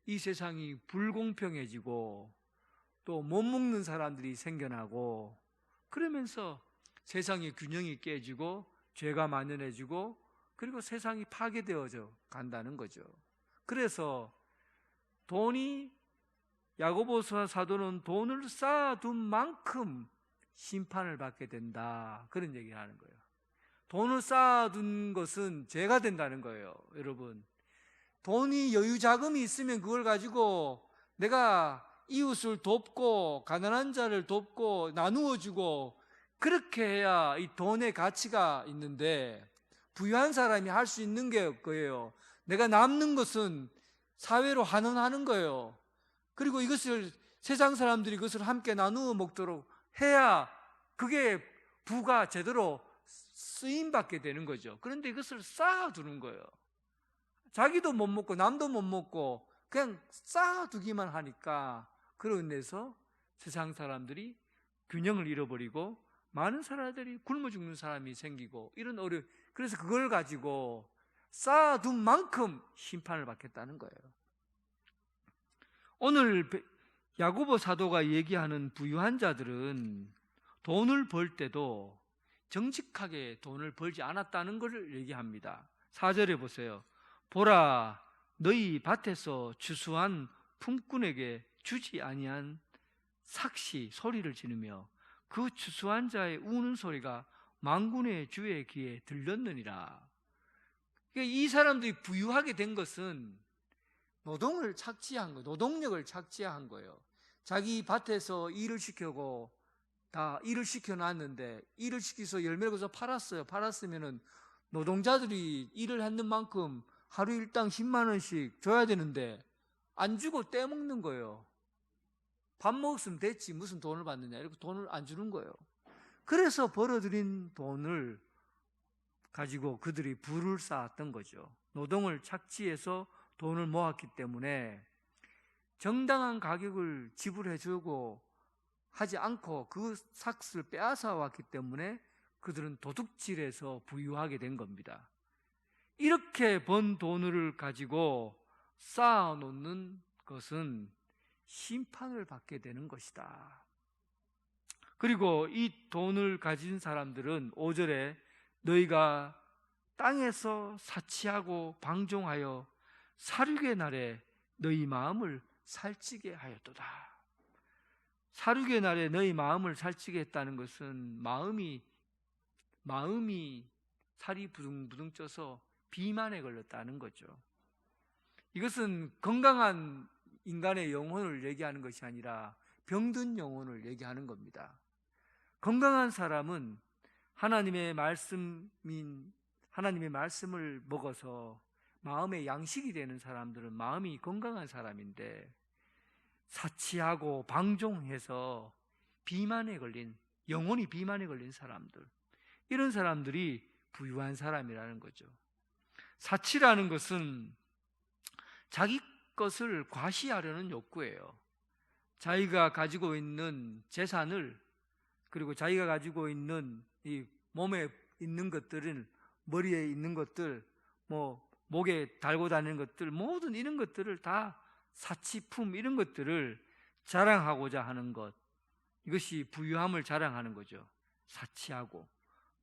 [SPEAKER 2] 이 세상이 불공평해지고 또 못 먹는 사람들이 생겨나고, 그러면서 세상의 균형이 깨지고 죄가 만연해지고, 그리고 세상이 파괴되어져 간다는 거죠. 그래서 야고보서 사도는 돈을 쌓아둔 만큼 심판을 받게 된다, 그런 얘기를 하는 거예요. 돈을 쌓아둔 것은 죄가 된다는 거예요. 여러분, 돈이 여유 자금이 있으면 그걸 가지고 내가 이웃을 돕고 가난한 자를 돕고 나누어 주고, 그렇게 해야 이 돈의 가치가 있는데, 부유한 사람이 할 수 있는 게 거예요. 내가 남는 것은 사회로 환원하는 거예요. 그리고 이것을 세상 사람들이 그것을 함께 나누어 먹도록 해야 그게 부가 제대로 쓰임받게 되는 거죠. 그런데 이것을 쌓아두는 거예요. 자기도 못 먹고 남도 못 먹고 그냥 쌓아두기만 하니까, 그로 인해서 세상 사람들이 균형을 잃어버리고 많은 사람들이 굶어 죽는 사람이 생기고, 이런 그래서 그걸 가지고 쌓아둔 만큼 심판을 받겠다는 거예요. 오늘 야고보 사도가 얘기하는 부유한 자들은 돈을 벌 때도 정직하게 돈을 벌지 않았다는 것을 얘기합니다. 4절에 보세요. 보라, 너희 밭에서 추수한 품꾼에게 주지 아니한 삭시 소리를 지르며 그 추수한 자의 우는 소리가 만군의 주의 귀에 들렸느니라. 그러니까 이 사람들이 부유하게 된 것은 노동력을 착취한 거예요. 자기 밭에서 일을 시켜고 다 일을 시켜놨는데, 일을 시켜서 열매를 거둬서 팔았어요. 팔았으면은 노동자들이 일을 하는 만큼 하루 일당 10만 원씩 줘야 되는데 안 주고 떼먹는 거예요. 밥 먹었으면 됐지 무슨 돈을 받느냐, 이렇게 돈을 안 주는 거예요. 그래서 벌어들인 돈을 가지고 그들이 부를 쌓았던 거죠. 노동을 착취해서 돈을 모았기 때문에 정당한 가격을 지불해주고 하지 않고 그 삭스를 빼앗아 왔기 때문에 그들은 도둑질해서 부유하게 된 겁니다. 이렇게 번 돈을 가지고 쌓아놓는 것은 심판을 받게 되는 것이다. 그리고 이 돈을 가진 사람들은 5절에 너희가 땅에서 사치하고 방종하여 사륙의 날에 너희 마음을 살찌게 하였도다. 사륙의 날에 너희 마음을 살찌게 했다는 것은 마음이 살이 부둥부둥 쪄서 비만에 걸렸다는 거죠. 이것은 건강한 인간의 영혼을 얘기하는 것이 아니라 병든 영혼을 얘기하는 겁니다. 건강한 사람은 하나님의 말씀을 먹어서 마음의 양식이 되는 사람들은 마음이 건강한 사람인데, 사치하고 방종해서 영혼이 비만에 걸린 사람들, 이런 사람들이 부유한 사람이라는 거죠. 사치라는 것은 자기 것을 과시하려는 욕구예요. 자기가 가지고 있는 재산을, 그리고 자기가 가지고 있는 이 몸에 있는 것들은, 머리에 있는 것들, 목에 달고 다니는 것들, 모든 이런 것들을 다 사치품, 이런 것들을 자랑하고자 하는 것, 이것이 부유함을 자랑하는 거죠. 사치하고.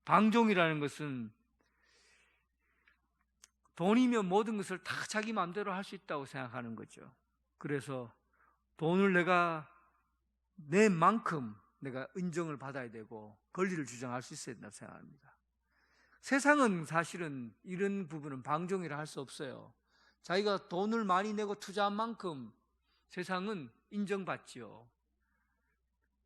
[SPEAKER 2] 방종이라는 것은 돈이면 모든 것을 다 자기 마음대로 할 수 있다고 생각하는 거죠. 그래서 돈을 내가 낸 만큼 내가 인정을 받아야 되고 권리를 주장할 수 있어야 된다고 생각합니다. 세상은 사실은 이런 부분은 방종이라 할 수 없어요. 자기가 돈을 많이 내고 투자한 만큼 세상은 인정받지요.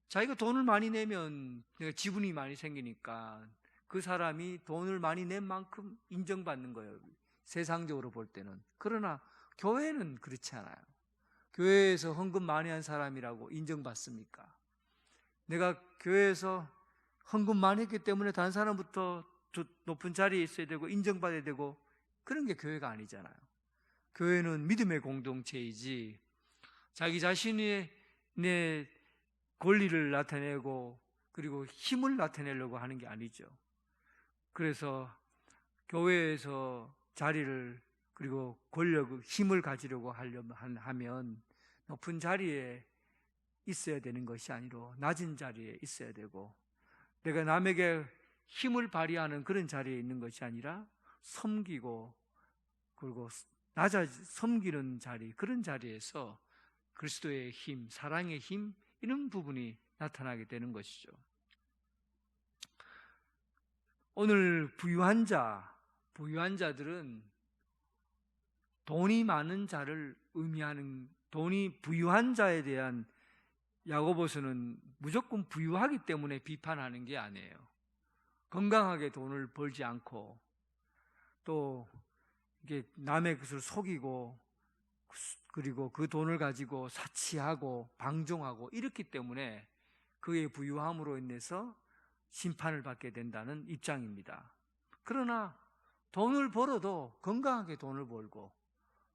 [SPEAKER 2] 자기가 돈을 많이 내면 내가 지분이 많이 생기니까 그 사람이 돈을 많이 낸 만큼 인정받는 거예요, 세상적으로 볼 때는. 그러나 교회는 그렇지 않아요. 교회에서 헌금 많이 한 사람이라고 인정받습니까? 내가 교회에서 헌금 많이 했기 때문에 다른 사람부터 높은 자리에 있어야 되고 인정받아야 되고 그런 게 교회가 아니잖아요. 교회는 믿음의 공동체이지 자기 자신의 내 권리를 나타내고 그리고 힘을 나타내려고 하는 게 아니죠. 그래서 교회에서 자리를 그리고 권력을 힘을 가지려고 하면 높은 자리에 있어야 되는 것이 아니로 낮은 자리에 있어야 되고 내가 남에게 힘을 발휘하는 그런 자리에 있는 것이 아니라 섬기고 그리고 섬기는 자리, 그런 자리에서 그리스도의 힘, 사랑의 힘 이런 부분이 나타나게 되는 것이죠. 오늘 부유한 자들은 돈이 많은 자를 의미하는 돈이 부유한 자에 대한 야고보서는 무조건 부유하기 때문에 비판하는 게 아니에요. 건강하게 돈을 벌지 않고 또 이게 남의 것을 속이고 그리고 그 돈을 가지고 사치하고 방종하고 이렇기 때문에 그의 부유함으로 인해서 심판을 받게 된다는 입장입니다. 그러나 돈을 벌어도 건강하게 돈을 벌고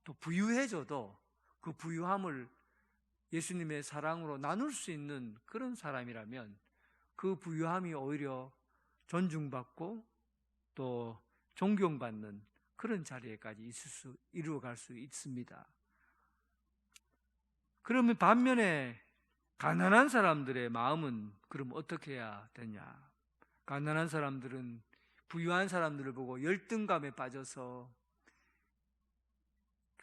[SPEAKER 2] 또 부유해져도 그 부유함을 예수님의 사랑으로 나눌 수 있는 그런 사람이라면 그 부유함이 오히려 존중받고 또 존경받는 그런 자리에까지 이루어갈 수 있습니다. 그러면 반면에 가난한 사람들의 마음은 그럼 어떻게 해야 되냐? 가난한 사람들은 부유한 사람들을 보고 열등감에 빠져서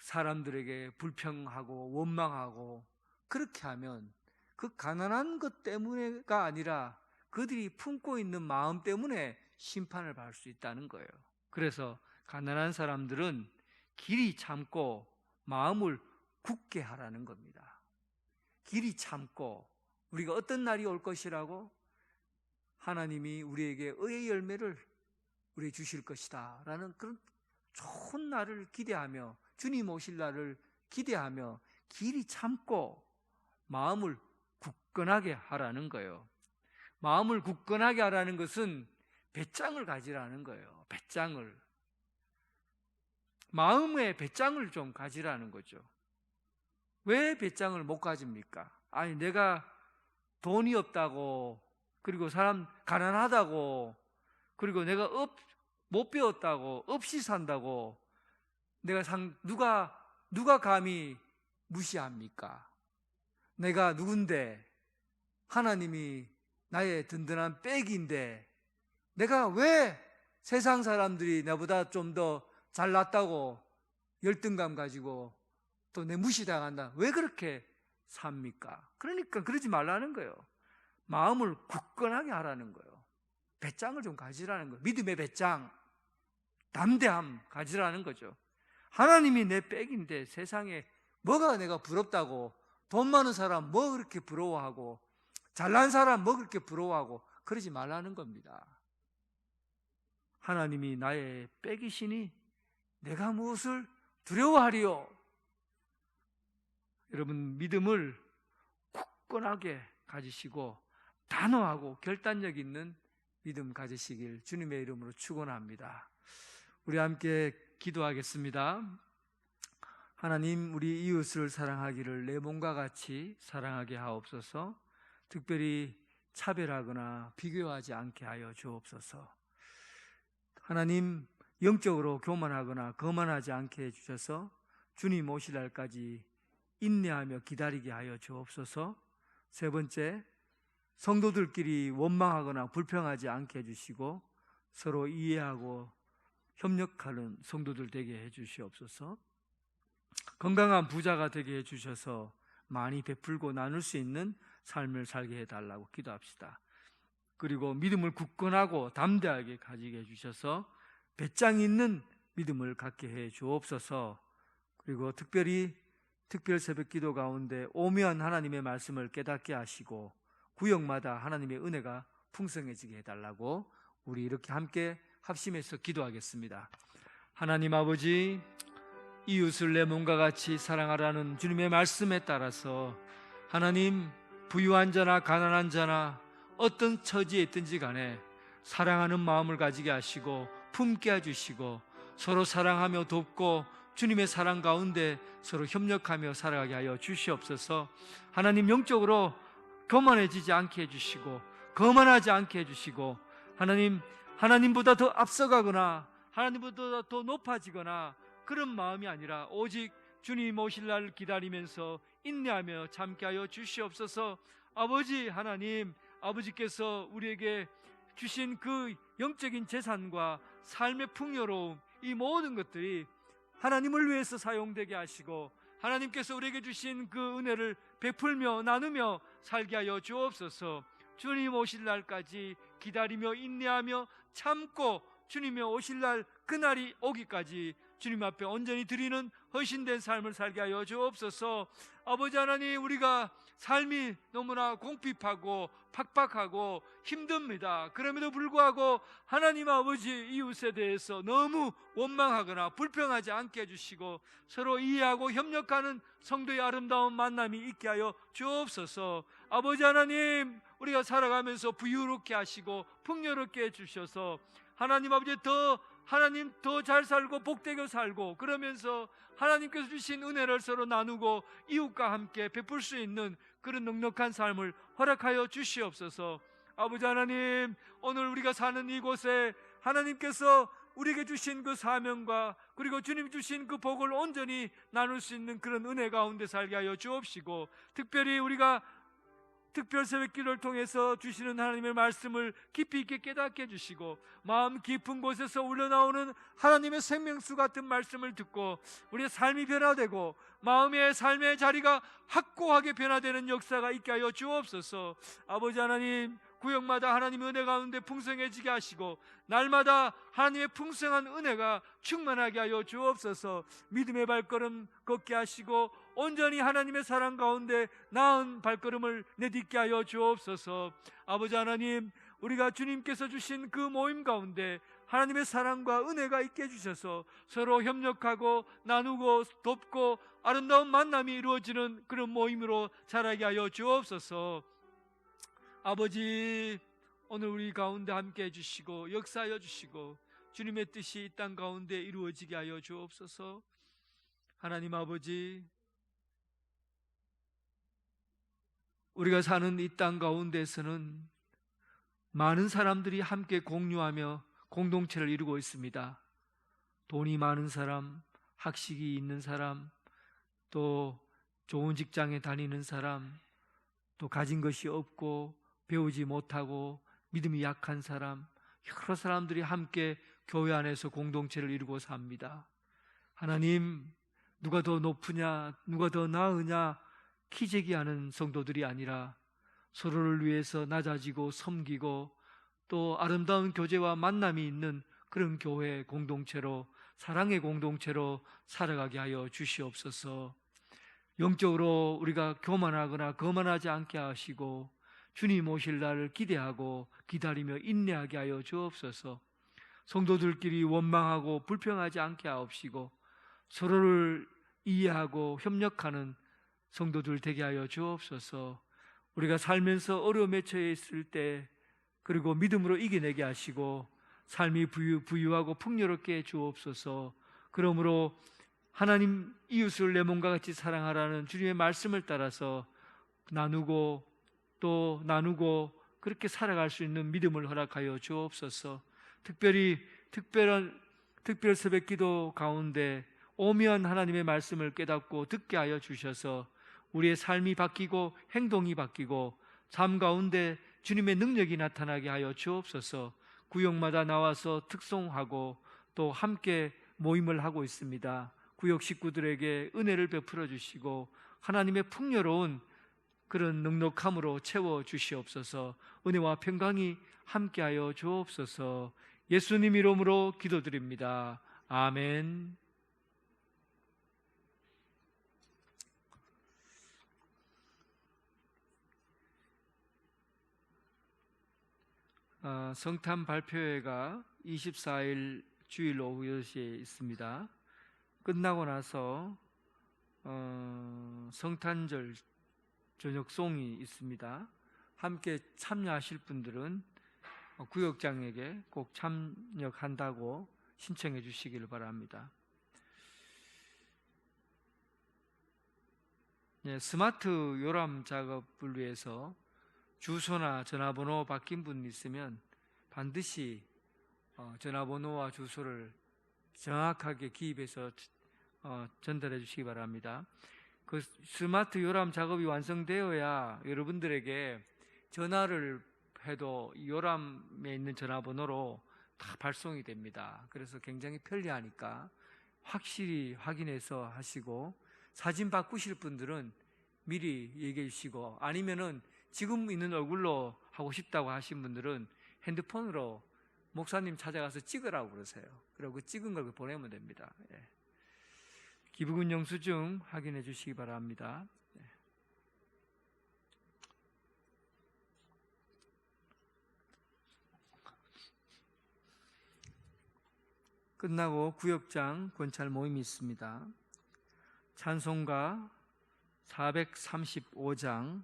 [SPEAKER 2] 사람들에게 불평하고 원망하고 그렇게 하면 그 가난한 것 때문에가 아니라 그들이 품고 있는 마음 때문에 심판을 받을 수 있다는 거예요. 그래서 가난한 사람들은 길이 참고 마음을 굳게 하라는 겁니다. 길이 참고 우리가 어떤 날이 올 것이라고 하나님이 우리에게 의의 열매를 우리에게 주실 것이다 라는 그런 좋은 날을 기대하며 주님 오실 날을 기대하며 길이 참고 마음을 굳건하게 하라는 거예요. 마음을 굳건하게 하라는 것은 배짱을 가지라는 거예요. 배짱을. 마음의 배짱을 좀 가지라는 거죠. 왜 배짱을 못 가집니까? 아니 내가 돈이 없다고 그리고 사람 가난하다고 그리고 내가 못 배웠다고 없이 산다고 내가 누가 감히 무시합니까? 내가 누군데 하나님이 나의 든든한 백인데 내가 왜 세상 사람들이 나보다 좀 더 잘났다고 열등감 가지고 또 내 무시당한다 왜 그렇게 삽니까? 그러니까 그러지 말라는 거예요. 마음을 굳건하게 하라는 거예요. 배짱을 좀 가지라는 거예요. 믿음의 배짱, 담대함 가지라는 거죠. 하나님이 내 백인데 세상에 뭐가 내가 부럽다고 돈 많은 사람 뭐 그렇게 부러워하고 잘난 사람 뭐 그렇게 부러워하고 그러지 말라는 겁니다. 하나님이 나의 백이시니 내가 무엇을 두려워하리요? 여러분 믿음을 굳건하게 가지시고 단호하고 결단력 있는 믿음 가지시길 주님의 이름으로 축원합니다. 우리 함께 기도하겠습니다. 하나님 우리 이웃을 사랑하기를 내 몸과 같이 사랑하게 하옵소서. 특별히 차별하거나 비교하지 않게 하여 주옵소서. 하나님 영적으로 교만하거나 거만하지 않게 해주셔서 주님 오실 날까지 인내하며 기다리게 하여 주옵소서. 세 번째, 성도들끼리 원망하거나 불평하지 않게 해주시고 서로 이해하고 협력하는 성도들 되게 해주시옵소서. 건강한 부자가 되게 해주셔서 많이 베풀고 나눌 수 있는 삶을 살게 해달라고 기도합시다. 그리고 믿음을 굳건하고 담대하게 가지게 해주셔서 배짱 있는 믿음을 갖게 해 주옵소서. 그리고 특별 새벽 기도 가운데 오묘한 하나님의 말씀을 깨닫게 하시고 구역마다 하나님의 은혜가 풍성해지게 해달라고 우리 이렇게 함께 합심해서 기도하겠습니다. 하나님 아버지, 이웃을 내 몸과 같이 사랑하라는 주님의 말씀에 따라서 하나님 부유한 자나 가난한 자나 어떤 처지에 있든지 간에 사랑하는 마음을 가지게 하시고 품게 해주시고 서로 사랑하며 돕고 주님의 사랑 가운데 서로 협력하며 살아가게 하여 주시옵소서. 하나님, 영적으로 교만해지지 않게 해주시고 거만하지 않게 해주시고 하나님보다 더 앞서가거나 하나님보다 더 높아지거나 그런 마음이 아니라 오직 주님 오실 날을 기다리면서 인내하며 참게 하여 주시옵소서. 아버지 하나님, 아버지께서 우리에게 주신 그 영적인 재산과 삶의 풍요로움, 이 모든 것들이 하나님을 위해서 사용되게 하시고 하나님께서 우리에게 주신 그 은혜를 베풀며 나누며 살게 하여 주옵소서. 주님 오실 날까지 기다리며 인내하며 참고 주님이 오실 날 그날이 오기까지 주님 앞에 온전히 드리는 헌신된 삶을 살게 하여 주옵소서. 아버지 하나님, 우리가 삶이 너무나 공핍하고 팍팍하고 힘듭니다. 그럼에도 불구하고 하나님 아버지, 이웃에 대해서 너무 원망하거나 불평하지 않게 해주시고 서로 이해하고 협력하는 성도의 아름다운 만남이 있게 하여 주옵소서. 아버지 하나님, 우리가 살아가면서 부유롭게 하시고 풍요롭게 해주셔서 하나님 아버지 더 잘 살고 복되게 살고 그러면서 하나님께서 주신 은혜를 서로 나누고 이웃과 함께 베풀 수 있는 그런 넉넉한 삶을 허락하여 주시옵소서. 아버지 하나님, 오늘 우리가 사는 이곳에 하나님께서 우리에게 주신 그 사명과 그리고 주님 주신 그 복을 온전히 나눌 수 있는 그런 은혜 가운데 살게 하여 주옵시고, 특별히 우리가 특별 새벽 기도를 통해서 주시는 하나님의 말씀을 깊이 있게 깨닫게 해주시고 마음 깊은 곳에서 우러나오는 하나님의 생명수 같은 말씀을 듣고 우리의 삶이 변화되고 마음의 삶의 자리가 확고하게 변화되는 역사가 있게 하여 주옵소서. 아버지 하나님, 구역마다 하나님의 은혜 가운데 풍성해지게 하시고 날마다 하나님의 풍성한 은혜가 충만하게 하여 주옵소서. 믿음의 발걸음 걷게 하시고 온전히 하나님의 사랑 가운데 나은 발걸음을 내딛게 하여 주옵소서. 아버지 하나님, 우리가 주님께서 주신 그 모임 가운데 하나님의 사랑과 은혜가 있게 해주셔서 서로 협력하고 나누고 돕고 아름다운 만남이 이루어지는 그런 모임으로 자라게 하여 주옵소서. 아버지, 오늘 우리 가운데 함께 해주시고 역사하여 주시고 주님의 뜻이 이 땅 가운데 이루어지게 하여 주옵소서. 하나님 아버지, 우리가 사는 이 땅 가운데에서는 많은 사람들이 함께 공유하며 공동체를 이루고 있습니다. 돈이 많은 사람, 학식이 있는 사람, 또 좋은 직장에 다니는 사람, 또 가진 것이 없고 배우지 못하고 믿음이 약한 사람, 여러 사람들이 함께 교회 안에서 공동체를 이루고 삽니다. 하나님, 누가 더 높으냐, 누가 더 나으냐 키재기하는 성도들이 아니라 서로를 위해서 낮아지고 섬기고 또 아름다운 교제와 만남이 있는 그런 교회 공동체로, 사랑의 공동체로 살아가게 하여 주시옵소서. 영적으로 우리가 교만하거나 거만하지 않게 하시고 주님 오실 날을 기대하고 기다리며 인내하게 하여 주옵소서. 성도들끼리 원망하고 불평하지 않게 하옵시고 서로를 이해하고 협력하는 성도들 되게 하여 주옵소서. 우리가 살면서 어려움에 처해 있을 때 그리고 믿음으로 이겨내게 하시고 삶이 부유하고 풍요롭게 해 주옵소서. 그러므로 하나님, 이웃을 내 몸과 같이 사랑하라는 주님의 말씀을 따라서 나누고 또 나누고 그렇게 살아갈 수 있는 믿음을 허락하여 주옵소서. 특별히 특별 새벽 기도 가운데 오묘한 하나님의 말씀을 깨닫고 듣게 하여 주셔서 우리의 삶이 바뀌고 행동이 바뀌고 삶 가운데 주님의 능력이 나타나게 하여 주옵소서. 구역마다 나와서 특송하고 또 함께 모임을 하고 있습니다. 구역 식구들에게 은혜를 베풀어 주시고 하나님의 풍요로운 그런 넉넉함으로 채워 주시옵소서. 은혜와 평강이 함께하여 주옵소서. 예수님 이름으로 기도드립니다. 아멘. 성탄 발표회가 24일 주일 오후 6시에 있습니다. 끝나고 나서 성탄절 저녁송이 있습니다. 함께 참여하실 분들은 구역장에게 꼭 참여한다고 신청해 주시기를 바랍니다. 네, 스마트 요람 작업을 위해서 주소나 전화번호 바뀐 분 있으면 반드시 전화번호와 주소를 정확하게 기입해서 전달해 주시기 바랍니다. 그 스마트 요람 작업이 완성되어야 여러분들에게 전화를 해도 요람에 있는 전화번호로 다 발송이 됩니다. 그래서 굉장히 편리하니까 확실히 확인해서 하시고, 사진 바꾸실 분들은 미리 얘기해 주시고, 아니면은 지금 있는 얼굴로 하고 싶다고 하신 분들은 핸드폰으로 목사님 찾아가서 찍으라고 그러세요. 그리고 찍은 걸 보내면 됩니다. 예. 기부금 영수증 확인해 주시기 바랍니다. 예. 끝나고 구역장 권찰 모임이 있습니다. 찬송가 435장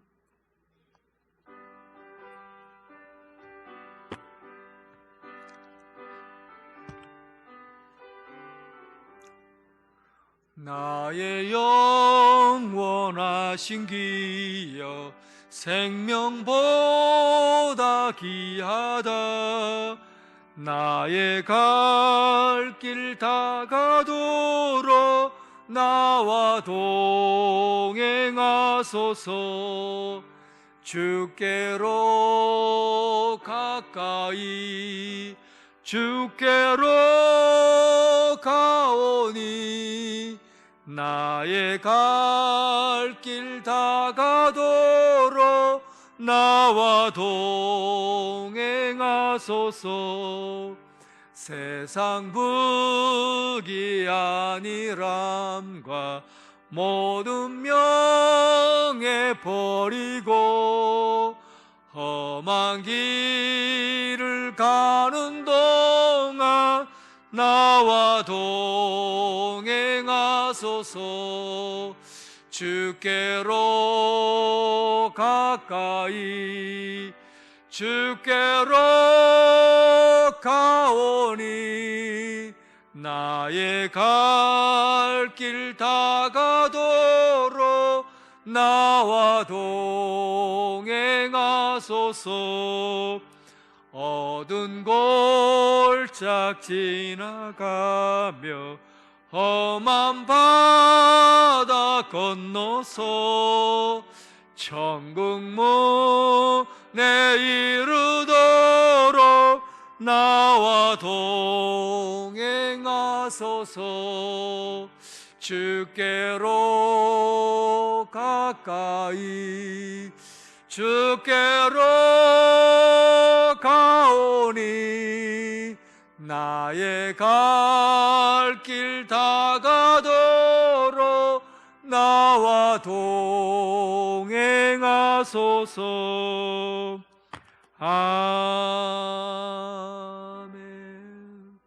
[SPEAKER 2] 나의 영원하신 기여 생명보다 귀하다. 나의 갈 길 다가도록 나와 동행하소서. 주께로 가까이 주께로 가오니 나의 갈 길 다가도록 나와 동행하소서. 세상 부귀 아니람과 모든 명예 버리고 험한 길을 가는 동안 나와 동행하소서. 주께로 가까이 주께로 가오니 나의 갈 길 다가도록 나와 동행하소서. 어두운 골짝 지나가며 험한 바다 건너서 천국 문에 이르도록 나와 동행하소서. 주께로 가까이 주께로 가오니 나의 갈 길 다가도록 나와 동행하소서. 아멘.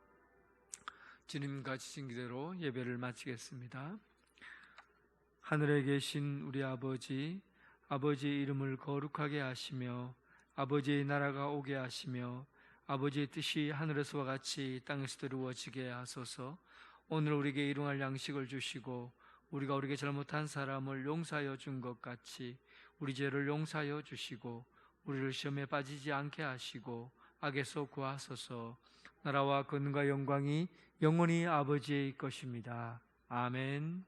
[SPEAKER 2] 주님 가르치신 그대로 예배를 마치겠습니다. 하늘에 계신 우리 아버지, 아버지의 이름을 거룩하게 하시며 아버지의 나라가 오게 하시며 아버지의 뜻이 하늘에서와 같이 땅에서도 이루어지게 하소서. 오늘 우리에게 일용할 양식을 주시고 우리가 우리에게 잘못한 사람을 용서하여 준 것 같이 우리 죄를 용서하여 주시고 우리를 시험에 빠지지 않게 하시고 악에서 구하소서. 나라와 권능과 영광이 영원히 아버지의 것입니다. 아멘.